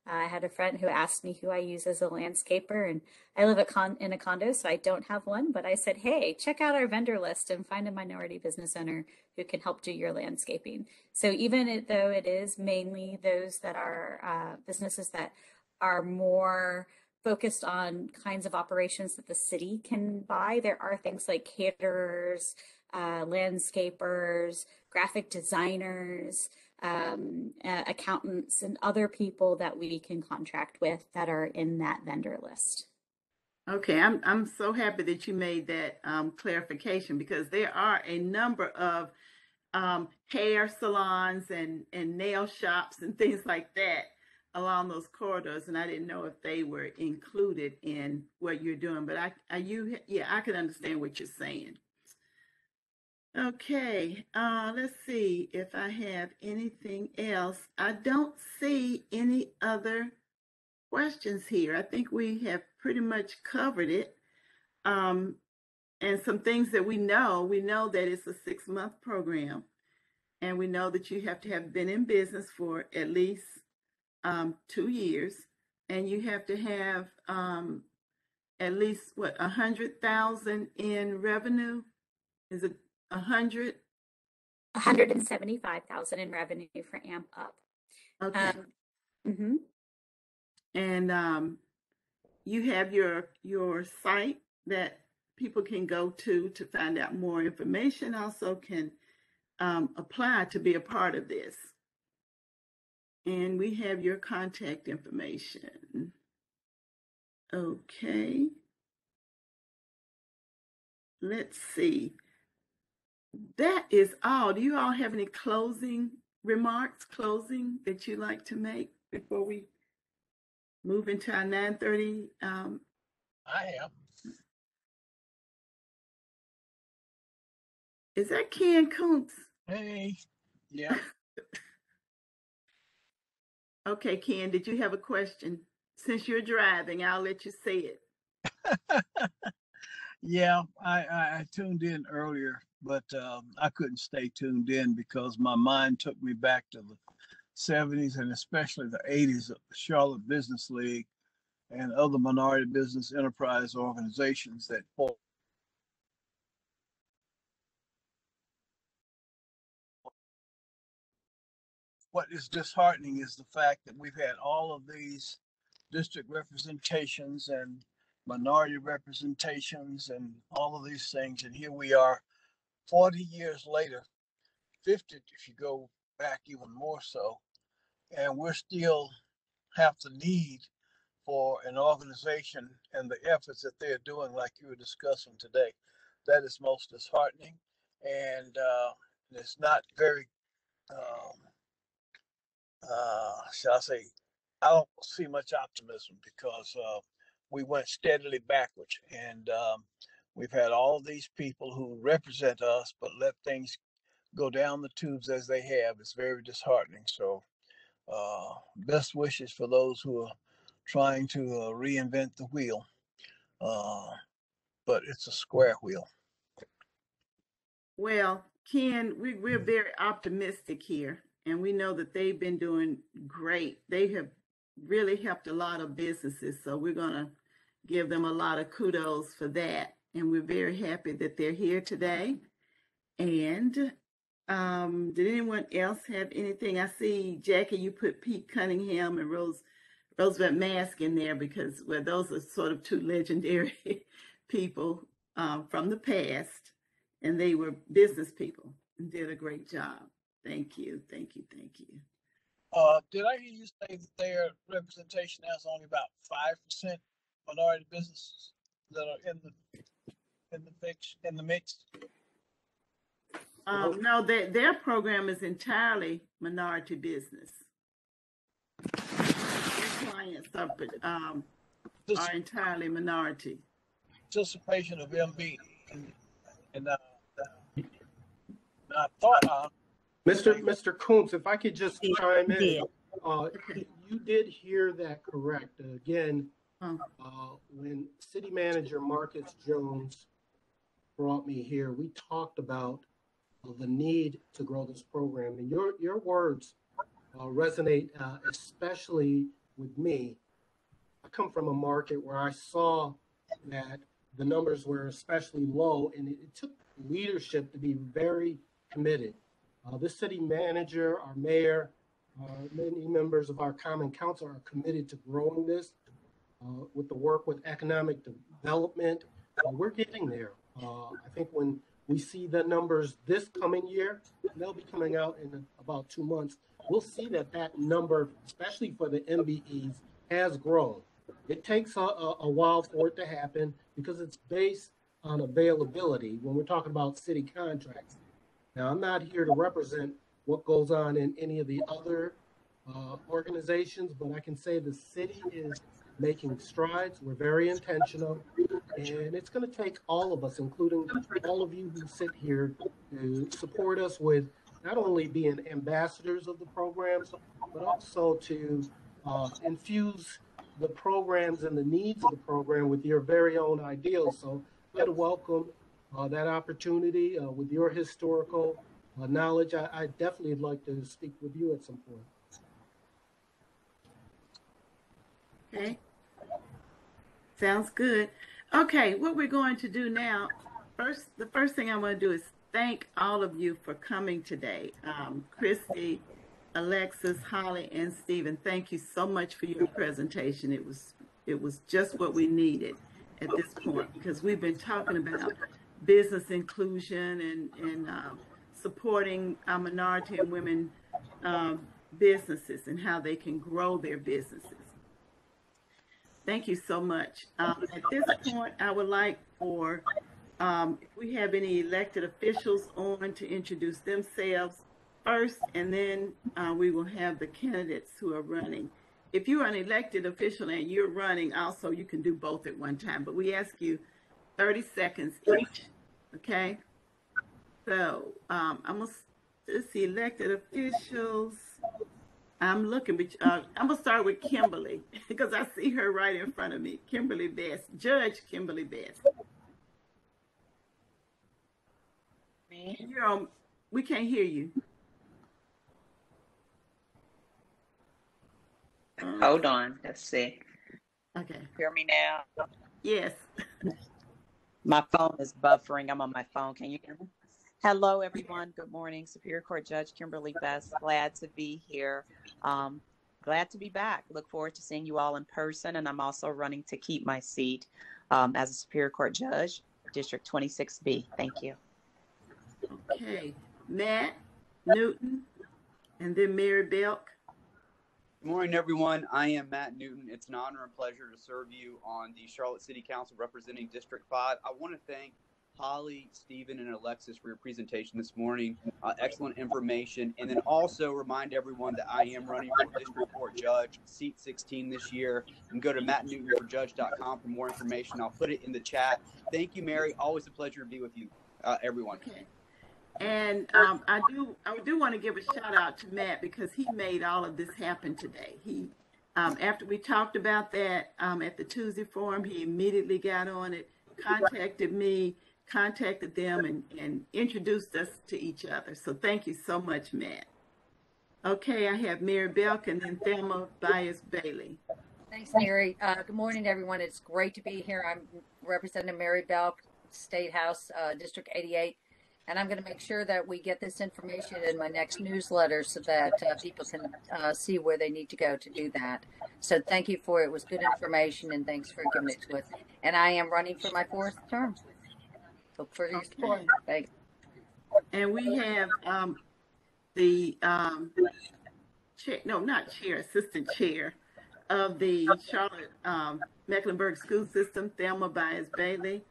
I had a friend who asked me who I use as a landscaper, and I live in a condo, so I don't have one, but I said, hey, check out our vendor list and find a minority business owner who can help do your landscaping. So even though it is mainly those that are businesses that are more focused on kinds of operations that the city can buy, there are things like caterers, landscapers, graphic designers, accountants, and other people that we can contract with that are in that vendor list. Okay, I'm so happy that you made that clarification, because there are a number of hair salons and nail shops and things like that along those corridors, and I didn't know if they were included in what you're doing. But I can understand what you're saying. Okay, let's see if I have anything else. I don't see any other questions here. I think we have pretty much covered it. And some things that we know that it's a 6-month program, and we know that you have to have been in business for at least 2 years, and you have to have at least 100,000 in revenue. Is it 100? 175,000 in revenue for AMP Up. Okay. And you have your site that people can go to find out more information. Also can apply to be a part of this. And we have your contact information. Okay. Let's see. That is all. Do you all have any closing remarks, that you'd like to make before we move into our 9:30? I am. Is that Ken Kuntz? Hey, yeah. Okay, Ken, did you have a question? Since you're driving, I'll let you say it. Yeah, I tuned in earlier, but I couldn't stay tuned in because my mind took me back to the 70s and especially the 80s of the Charlotte Business League and other minority business enterprise organizations that fought. What is disheartening is the fact that we've had all of these district representations and minority representations and all of these things, and here we are 40 years later, 50 if you go back even more so, and we're still have the need for an organization and the efforts that they're doing like you were discussing today. That is most disheartening, and it's not very shall I say, I don't see much optimism because we went steadily backwards, and we've had all these people who represent us, but let things go down the tubes as they have. It's very disheartening. So, best wishes for those who are trying to reinvent the wheel, but it's a square wheel. Well, Ken, we're very optimistic here, and we know that they've been doing great. They have really helped a lot of businesses, so we're going to give them a lot of kudos for that. And we're very happy that they're here today. And did anyone else have anything? I see, Jackie, you put Pete Cunningham and Roosevelt Mask in there because, well, those are sort of two legendary people from the past, and they were business people and did a great job. Thank you, thank you, thank you. Did I hear you say that their representation has only about 5% minority businesses that are in the mix? No, their program is entirely minority business. Their clients are entirely minority. Participation of MB and I thought Mr. Coombs, if I could just chime in, you did hear that correct. Again, when City Manager Marcus Jones brought me here, we talked about the need to grow this program, and your words resonate especially with me. I come from a market where I saw that the numbers were especially low, and it took leadership to be very committed. This city manager, our mayor, many members of our common council are committed to growing this with the work with economic development. We're getting there. I think when we see the numbers this coming year, they'll be coming out in about 2 months. We'll see that number, especially for the MBEs, has grown. It takes a while for it to happen because it's based on availability when we're talking about city contracts. Now, I'm not here to represent what goes on in any of the other organizations, but I can say the city is making strides. We're very intentional, and it's going to take all of us, including all of you who sit here, to support us with not only being ambassadors of the programs, but also to infuse the programs and the needs of the program with your very own ideals. So I'd welcome that opportunity with your historical knowledge. I definitely would like to speak with you at some point. Okay. Sounds good. Okay, what we're going to do now, the first thing I want to do is thank all of you for coming today. Christy, Alexis, Holly, and Stephen, thank you so much for your presentation. It was just what we needed at this point, because we've been talking about business inclusion and supporting our minority and women businesses and how they can grow their businesses. Thank you so much. At this point, I would like for, if we have any elected officials on, to introduce themselves first, and then we will have the candidates who are running. If you're an elected official and you're running also, you can do both at one time, but we ask you 30 seconds each, okay? So I'm going to see elected officials. I'm looking, I'm going to start with Kimberly because I see her right in front of me. Kimberly Best, Judge Kimberly Best. You're on, we can't hear you. Hold on, let's see. Okay. Hear me now? Yes. My phone is buffering. I'm on my phone. Can you hear me? Hello, everyone. Good morning. Superior Court Judge Kimberly Best. Glad to be here. Glad to be back. Look forward to seeing you all in person. And I'm also running to keep my seat as a Superior Court Judge, District 26B. Thank you. Okay. Matt Newton, and then Mary Belk. Good morning, everyone. I am Matt Newton. It's an honor and pleasure to serve you on the Charlotte City Council representing District 5. I want to thank Holly, Stephen, and Alexis for your presentation this morning. Excellent information. And then also remind everyone that I am running for District Court Judge, seat 16 this year. And go to mattnewtonforjudge.com for more information. I'll put it in the chat. Thank you, Mary. Always a pleasure to be with you, everyone. Okay. And I do want to give a shout out to Matt because he made all of this happen today. He, after we talked about that at the Tuesday forum, he immediately got on it, contacted me, contacted them, and introduced us to each other. So thank you so much, Matt. Okay, I have Mary Belk and then Thelma Byers-Bailey. Thanks, Mary. Good morning, everyone. It's great to be here. I'm representing Mary Belk, State House, District 88. And I'm going to make sure that we get this information in my next newsletter so that people can see where they need to go to do that. So thank you for it. It was good information, and thanks for giving it to us. And I am running for my 4th term. Look for your support. Thanks. And we have the chair, no, not chair, assistant chair of the Charlotte Mecklenburg School System, Thelma Byers-Bailey.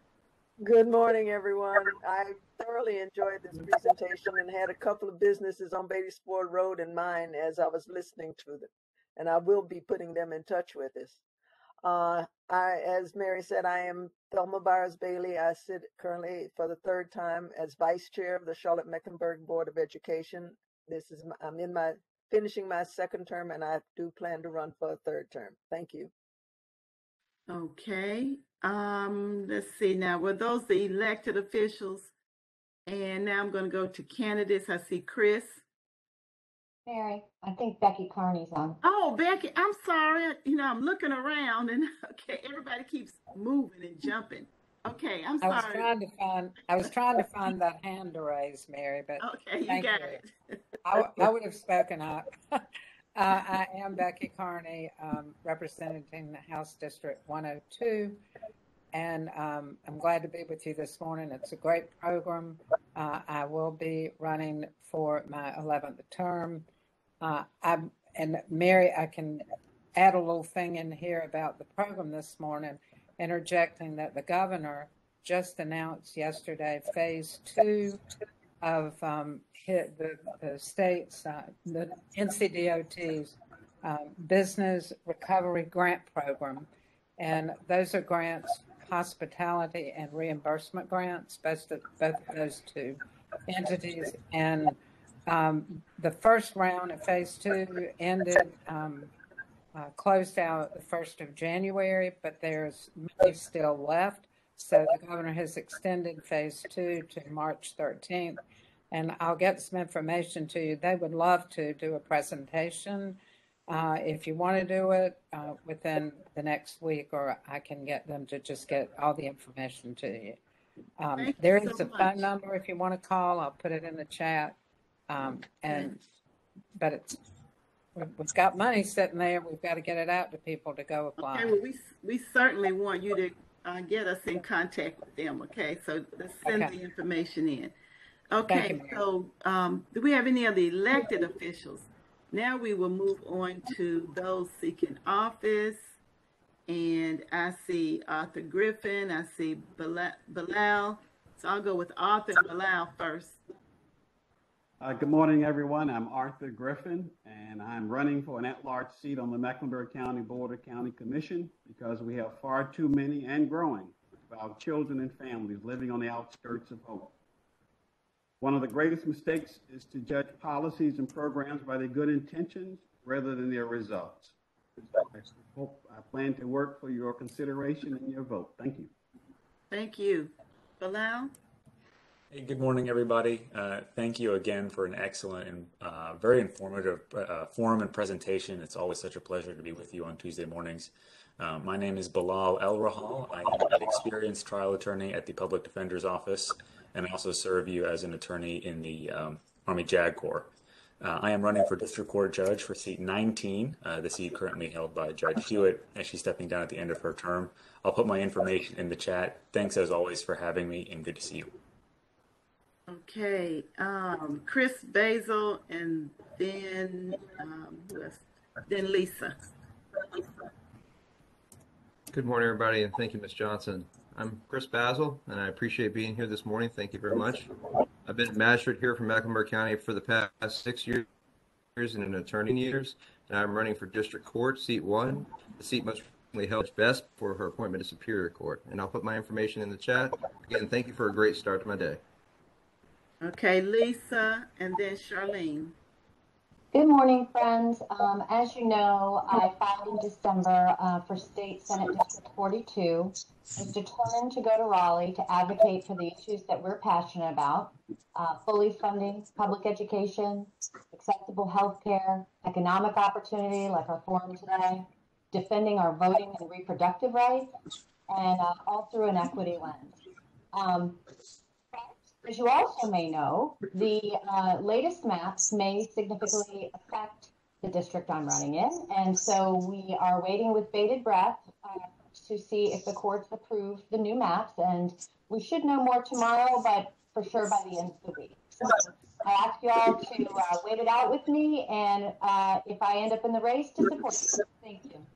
Good morning, everyone. I thoroughly enjoyed this presentation and had a couple of businesses on Beattysport Road in mind as I was listening to them, and I will be putting them in touch with us. As Mary said, I am Thelma Byers-Bailey. I sit currently for the 3rd time as Vice Chair of the Charlotte Mecklenburg Board of Education. I'm finishing my 2nd term, and I do plan to run for a 3rd term. Thank you. Okay. Let's see now. Were those the elected officials? And now I'm going to go to candidates. I see Chris. Mary, I think Becky Carney's on. Oh, Becky, I'm sorry. You know, I'm looking around and okay, everybody keeps moving and jumping. Okay, I'm sorry. I was trying to find that hand to raise, Mary, but okay, you got it. I would have spoken up. I am Becky Carney, representing the House District 102, and I'm glad to be with you this morning. It's a great program. I will be running for my 11th term. And Mary, I can add a little thing in here about the program this morning, interjecting that the governor just announced yesterday phase 2 of the state's, the NCDOT's business recovery grant program. And those are grants, hospitality and reimbursement grants, both of those 2 entities. And the first round of phase 2 ended, closed out the 1st of January, but there's money still left. So the governor has extended phase 2 to March 13th. And I'll get some information to you. They would love to do a presentation if you want to do it within the next week, or I can get them to just get all the information to you. There is a phone number if you want to call. I'll put it in the chat. But we've got money sitting there. We've got to get it out to people to go apply. Okay, well, we certainly want you to get us in contact with them. Okay, so let's send the information in. Okay, so do we have any of the elected officials? Now we will move on to those seeking office. And I see Arthur Griffin. I see Bilal. So I'll go with Arthur and Bilal first. Good morning, everyone. I'm Arthur Griffin, and I'm running for an at-large seat on the Mecklenburg County Board of County Commission because we have far too many and growing of our children and families living on the outskirts of hope. One of the greatest mistakes is to judge policies and programs by their good intentions rather than their results. I plan to work for your consideration and your vote. Thank you. Thank you. Bilal? Hey, good morning, everybody. Thank you again for an excellent and very informative forum and presentation. It's always such a pleasure to be with you on Tuesday mornings. My name is Bilal El-Rahal. I am an experienced trial attorney at the Public Defender's Office, and I also serve you as an attorney in the Army JAG Corps. I am running for District Court Judge for seat 19, the seat currently held by Judge Hewitt, as she's stepping down at the end of her term. I'll put my information in the chat. Thanks, as always, for having me, and good to see you. Okay, Chris Basil, and then then Lisa. Good morning, everybody, and thank you, Ms. Johnson. I'm Chris Basil, and I appreciate being here this morning. Thank you very much. I've been a magistrate here from Mecklenburg County for the past 6 years and an attorney years, and I'm running for District Court, Seat 1, the seat most recently held best for her appointment to Superior Court. And I'll put my information in the chat. Again, thank you for a great start to my day. Okay, Lisa, and then Charlene. Good morning, friends. As you know, I filed in December for State Senate District 42. I was determined to go to Raleigh to advocate for the issues that we're passionate about, fully funding public education, accessible health care, economic opportunity like our forum today, defending our voting and reproductive rights, and all through an equity lens. As you also may know, the latest maps may significantly affect the district I'm running in, and so we are waiting with bated breath to see if the courts approve the new maps, and we should know more tomorrow, but for sure by the end of the week. So I ask you all to wait it out with me, and if I end up in the race, to support you. Thank you.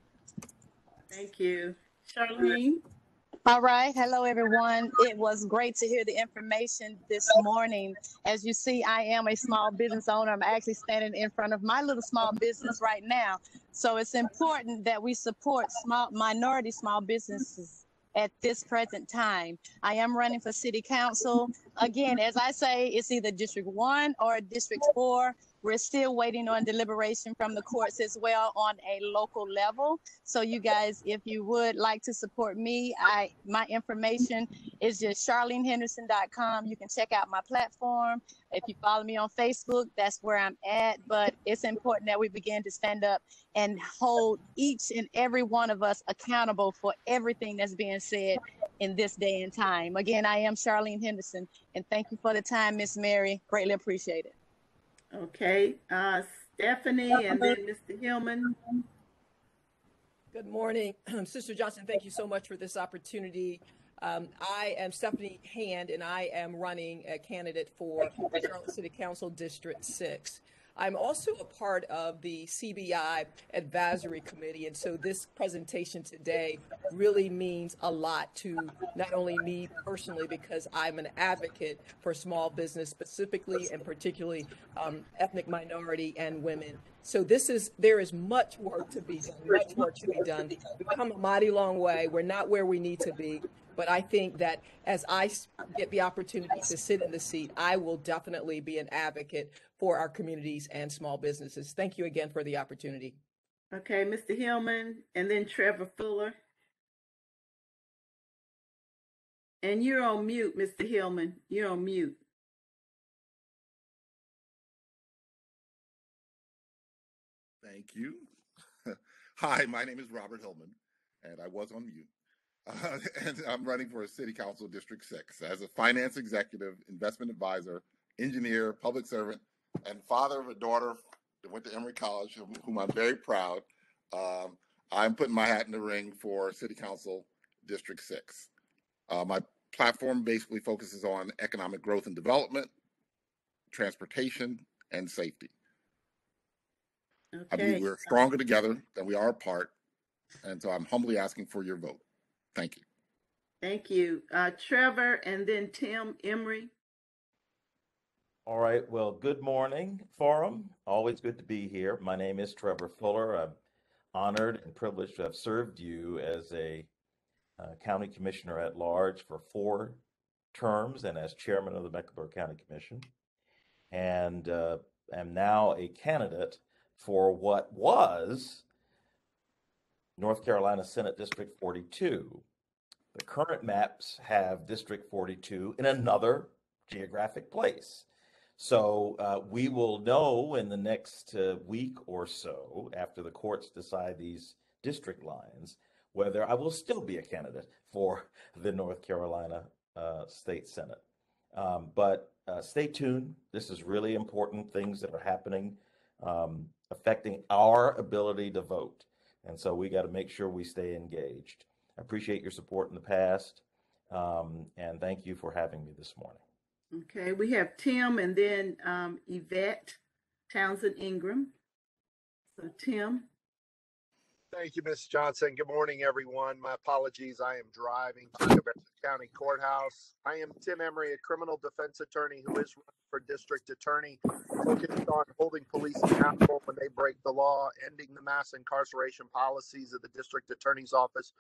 Thank you. Charlene? All right. Hello, everyone. It was great to hear the information this morning. As you see, I am a small business owner. I'm actually standing in front of my little small business right now. So it's important that we support minority small businesses at this present time. I am running for city council. Again, as I say, it's either District 1 or District 4. We're still waiting on deliberation from the courts as well on a local level. So you guys, if you would like to support me, my information is just charlenehenderson.com. You can check out my platform. If you follow me on Facebook, that's where I'm at. But it's important that we begin to stand up and hold each and every one of us accountable for everything that's being said in this day and time. Again, I am Charlene Henderson, and thank you for the time, Miss Mary. Greatly appreciate it. Okay, Stephanie, and then Mr. Hillman. Good morning, Sister Johnson. Thank you so much for this opportunity. I am Stephanie Hand, and I am running a candidate for Charlotte City Council District 6. I'm also a part of the CBI Advisory Committee, and so this presentation today really means a lot to not only me personally, because I'm an advocate for small business specifically and particularly ethnic minority and women. So there is much work to be done, We've come a mighty long way. We're not where we need to be. But I think that as I get the opportunity to sit in the seat, I will definitely be an advocate for our communities and small businesses. Thank you again for the opportunity. Okay, Mr. Hillman, and then Trevor Fuller. And you're on mute, Mr. Hillman. You're on mute. Thank you. Hi, my name is Robert Hillman, and I was on mute. And I'm running for a City Council District 6 as a finance executive, investment advisor, engineer, public servant, and father of a daughter that went to Emory College, whom I'm very proud. I'm putting my hat in the ring for City Council District 6. My platform basically focuses on economic growth and development, transportation, and safety. Okay. I believe we're stronger together than we are apart, and so I'm humbly asking for your vote. Thank you. Thank you. Trevor, and then Tim Emery. All right. Well, good morning, Forum. Always good to be here. My name is Trevor Fuller. I'm honored and privileged to have served you as a county commissioner at large for 4 terms and as chairman of the Mecklenburg County Commission. And am now a candidate for what was North Carolina Senate District 42. The current maps have District 42 in another geographic place. So we will know in the next week or so, after the courts decide these district lines, whether I will still be a candidate for the North Carolina State Senate. But stay tuned. This is really important things that are happening, affecting our ability to vote. And so we got to make sure we stay engaged. I appreciate your support in the past, and thank you for having me this morning. Okay, we have Tim and then Yvette Townsend Ingram. So Tim. Thank you, Ms. Johnson. Good morning, everyone. My apologies. I am driving to the American County Courthouse. I am Tim Emery, a criminal defense attorney who is running for district attorney, focused on holding police accountable when they break the law, ending the mass incarceration policies of the district attorney's office,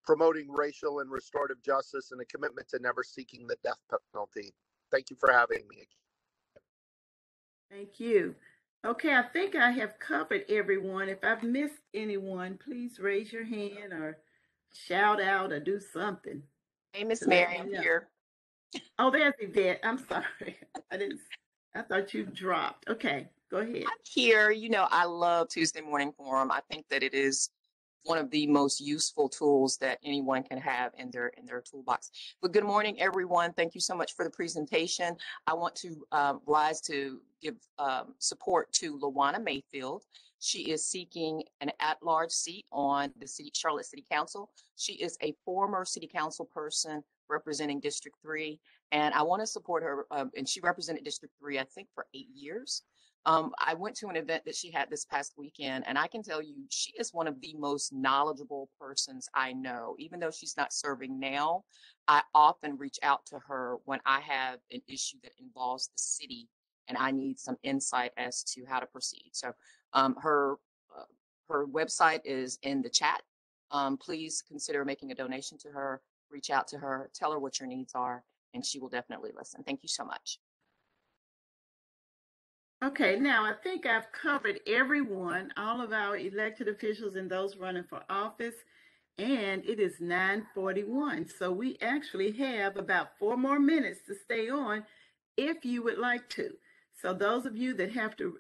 promoting racial and restorative justice, and a commitment to never seeking the death penalty. Thank you for having me. Thank you. Okay, I think I have covered everyone. If I've missed anyone, please raise your hand or shout out or do something. Hey, Miss to let Mary, me I'm know. here. Oh, there's Yvette. I'm sorry. I thought you dropped. Okay, go ahead. I'm here. You know, I love Tuesday Morning Forum. I think that it is one of the most useful tools that anyone can have in their toolbox. But good morning, everyone. Thank you so much for the presentation. I want to rise to give support to Lawana Mayfield. She is seeking an at-large seat on the Charlotte City Council. She is a former City Council person representing District 3, and I want to support her. And she represented District 3, I think, for 8 years. I went to an event that she had this past weekend, and I can tell you she is one of the most knowledgeable persons I know. Even though she's not serving now, I often reach out to her when I have an issue that involves the city and I need some insight as to how to proceed. So her website is in the chat. Please consider making a donation to her, reach out to her, tell her what your needs are, and she will definitely listen. Thank you so much. Okay, now I think I've covered everyone, all of our elected officials and those running for office, and it is 9:41. So we actually have about 4 more minutes to stay on if you would like to. So those of you that have to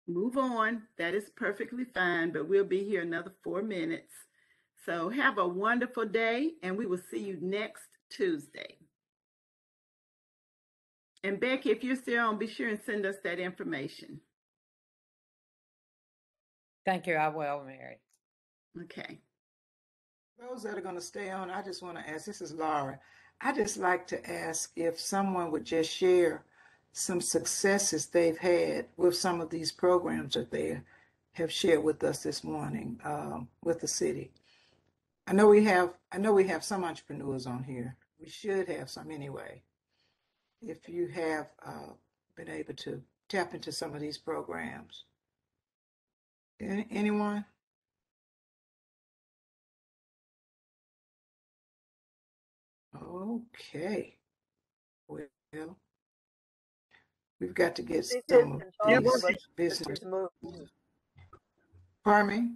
move on, that is perfectly fine, but we'll be here another 4 minutes. So have a wonderful day, and we will see you next Tuesday. And Becky, if you're still on, be sure and send us that information. Thank you. I will, Mary. Okay. Those that are going to stay on, I just want to ask, this is Laura. I just like to ask if someone would just share some successes they've had with some of these programs that they have shared with us this morning with the city. I know we have some entrepreneurs on here. We should have some anyway. If you have been able to tap into some of these programs. Anyone? Okay. Well, we've got to get some of these business. Pardon me?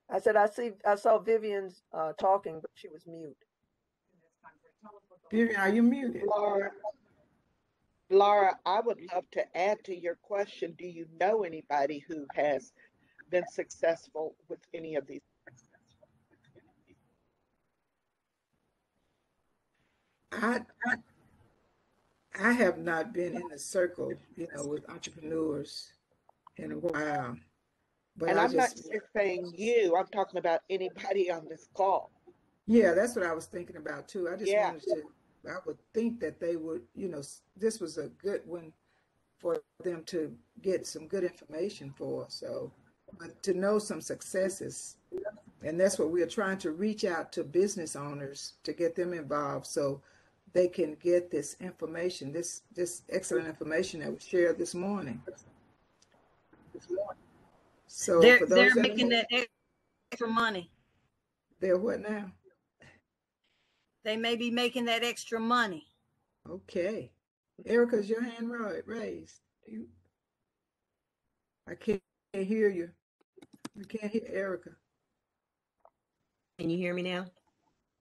I said I saw Vivian's talking, but she was mute. Vivian, are you muted? Laura, I would love to add to your question. Do you know anybody who has been successful with any of these? I have not been in a circle, with entrepreneurs in a while. But I'm not just saying you, I'm talking about anybody on this call. Yeah, that's what I was thinking about too. I just wanted to, I would think that they would, this was a good one for them to get some good information for. So, but to know some successes, and that's what we are trying to reach out to business owners to get them involved so they can get this information, this excellent information that was shared this morning. So they're making that extra money. They're what now? They may be making that extra money. Okay. Erica's your hand raised. I can't hear you. I can't hear Erica. Can you hear me now?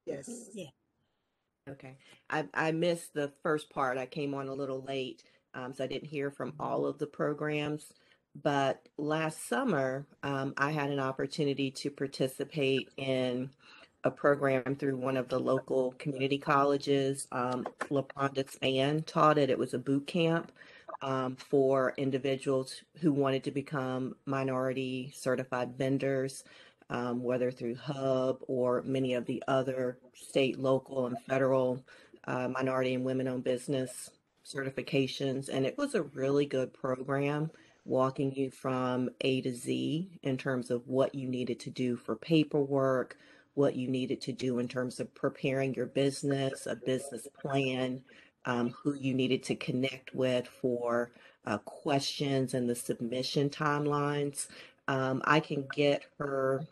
Yes. Yeah. Okay. I missed the first part. I came on a little late, so I didn't hear from all of the programs. But last summer, I had an opportunity to participate in a program through one of the local community colleges. LaPonda Span taught it. It was a boot camp for individuals who wanted to become minority certified vendors, whether through HUB or many of the other state, local, and federal minority and women-owned business certifications. And it was a really good program. walking you from A to Z in terms of what you needed to do for paperwork, what you needed to do in terms of preparing your business, a business plan, who you needed to connect with for questions and the submission timelines. I can get her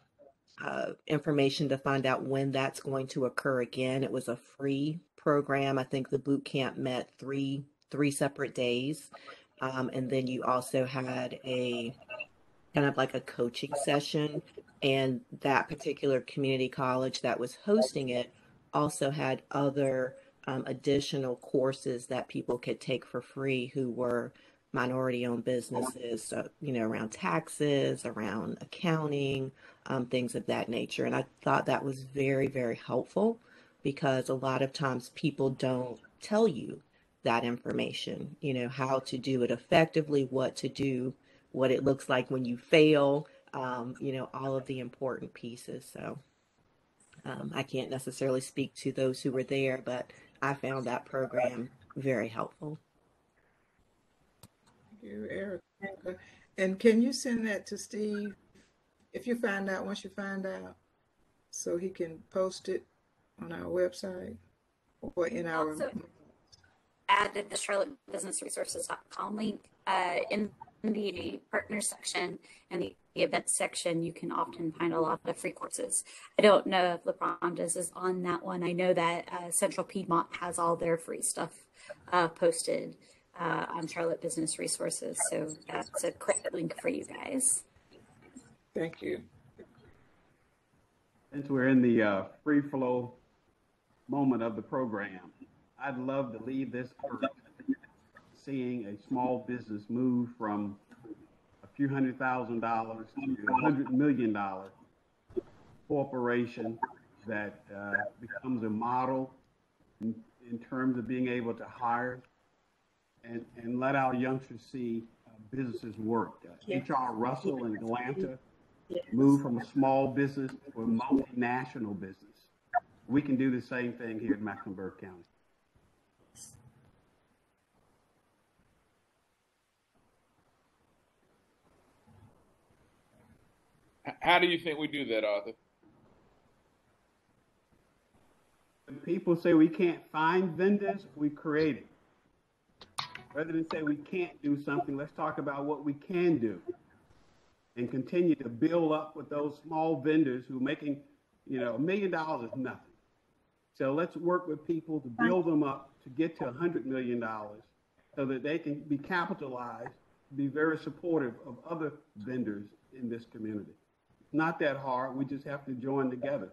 information to find out when that's going to occur again. It was a free program. I think the boot camp met three separate days. And then you also had a kind of like a coaching session. And that particular community college that was hosting it also had other additional courses that people could take for free who were minority owned businesses, so, around taxes, around accounting, things of that nature. And I thought that was very, very helpful because a lot of times people don't tell you that information, how to do it effectively, what to do, what it looks like when you fail, all of the important pieces. So I can't necessarily speak to those who were there, but I found that program very helpful. Thank you, Erica. And can you send that to Steve if you find out, once you find out, so he can post it on our website or in our. Also added the charlottebusinessresources.com link in the partner section and the event section. You can often find a lot of free courses. I don't know if LeBronda's is on that one. I know that Central Piedmont has all their free stuff posted on Charlotte Business Resources. So that's a quick link for you guys. Thank you. Since we're in the free flow moment of the program, I'd love to leave this earth seeing a small business move from a few $100,000 to $100 million corporation that becomes a model in terms of being able to hire and let our youngsters see businesses work. H.R. Russell in Atlanta moved from a small business to a multinational business. We can do the same thing here in Mecklenburg County. How do you think we do that, Arthur? When people say we can't find vendors, we create it. Rather than say we can't do something, let's talk about what we can do and continue to build up with those small vendors who are making, $1 million is nothing. So let's work with people to build them up to get to $100 million so that they can be capitalized, be very supportive of other vendors in this community. It's not that hard. We just have to join together.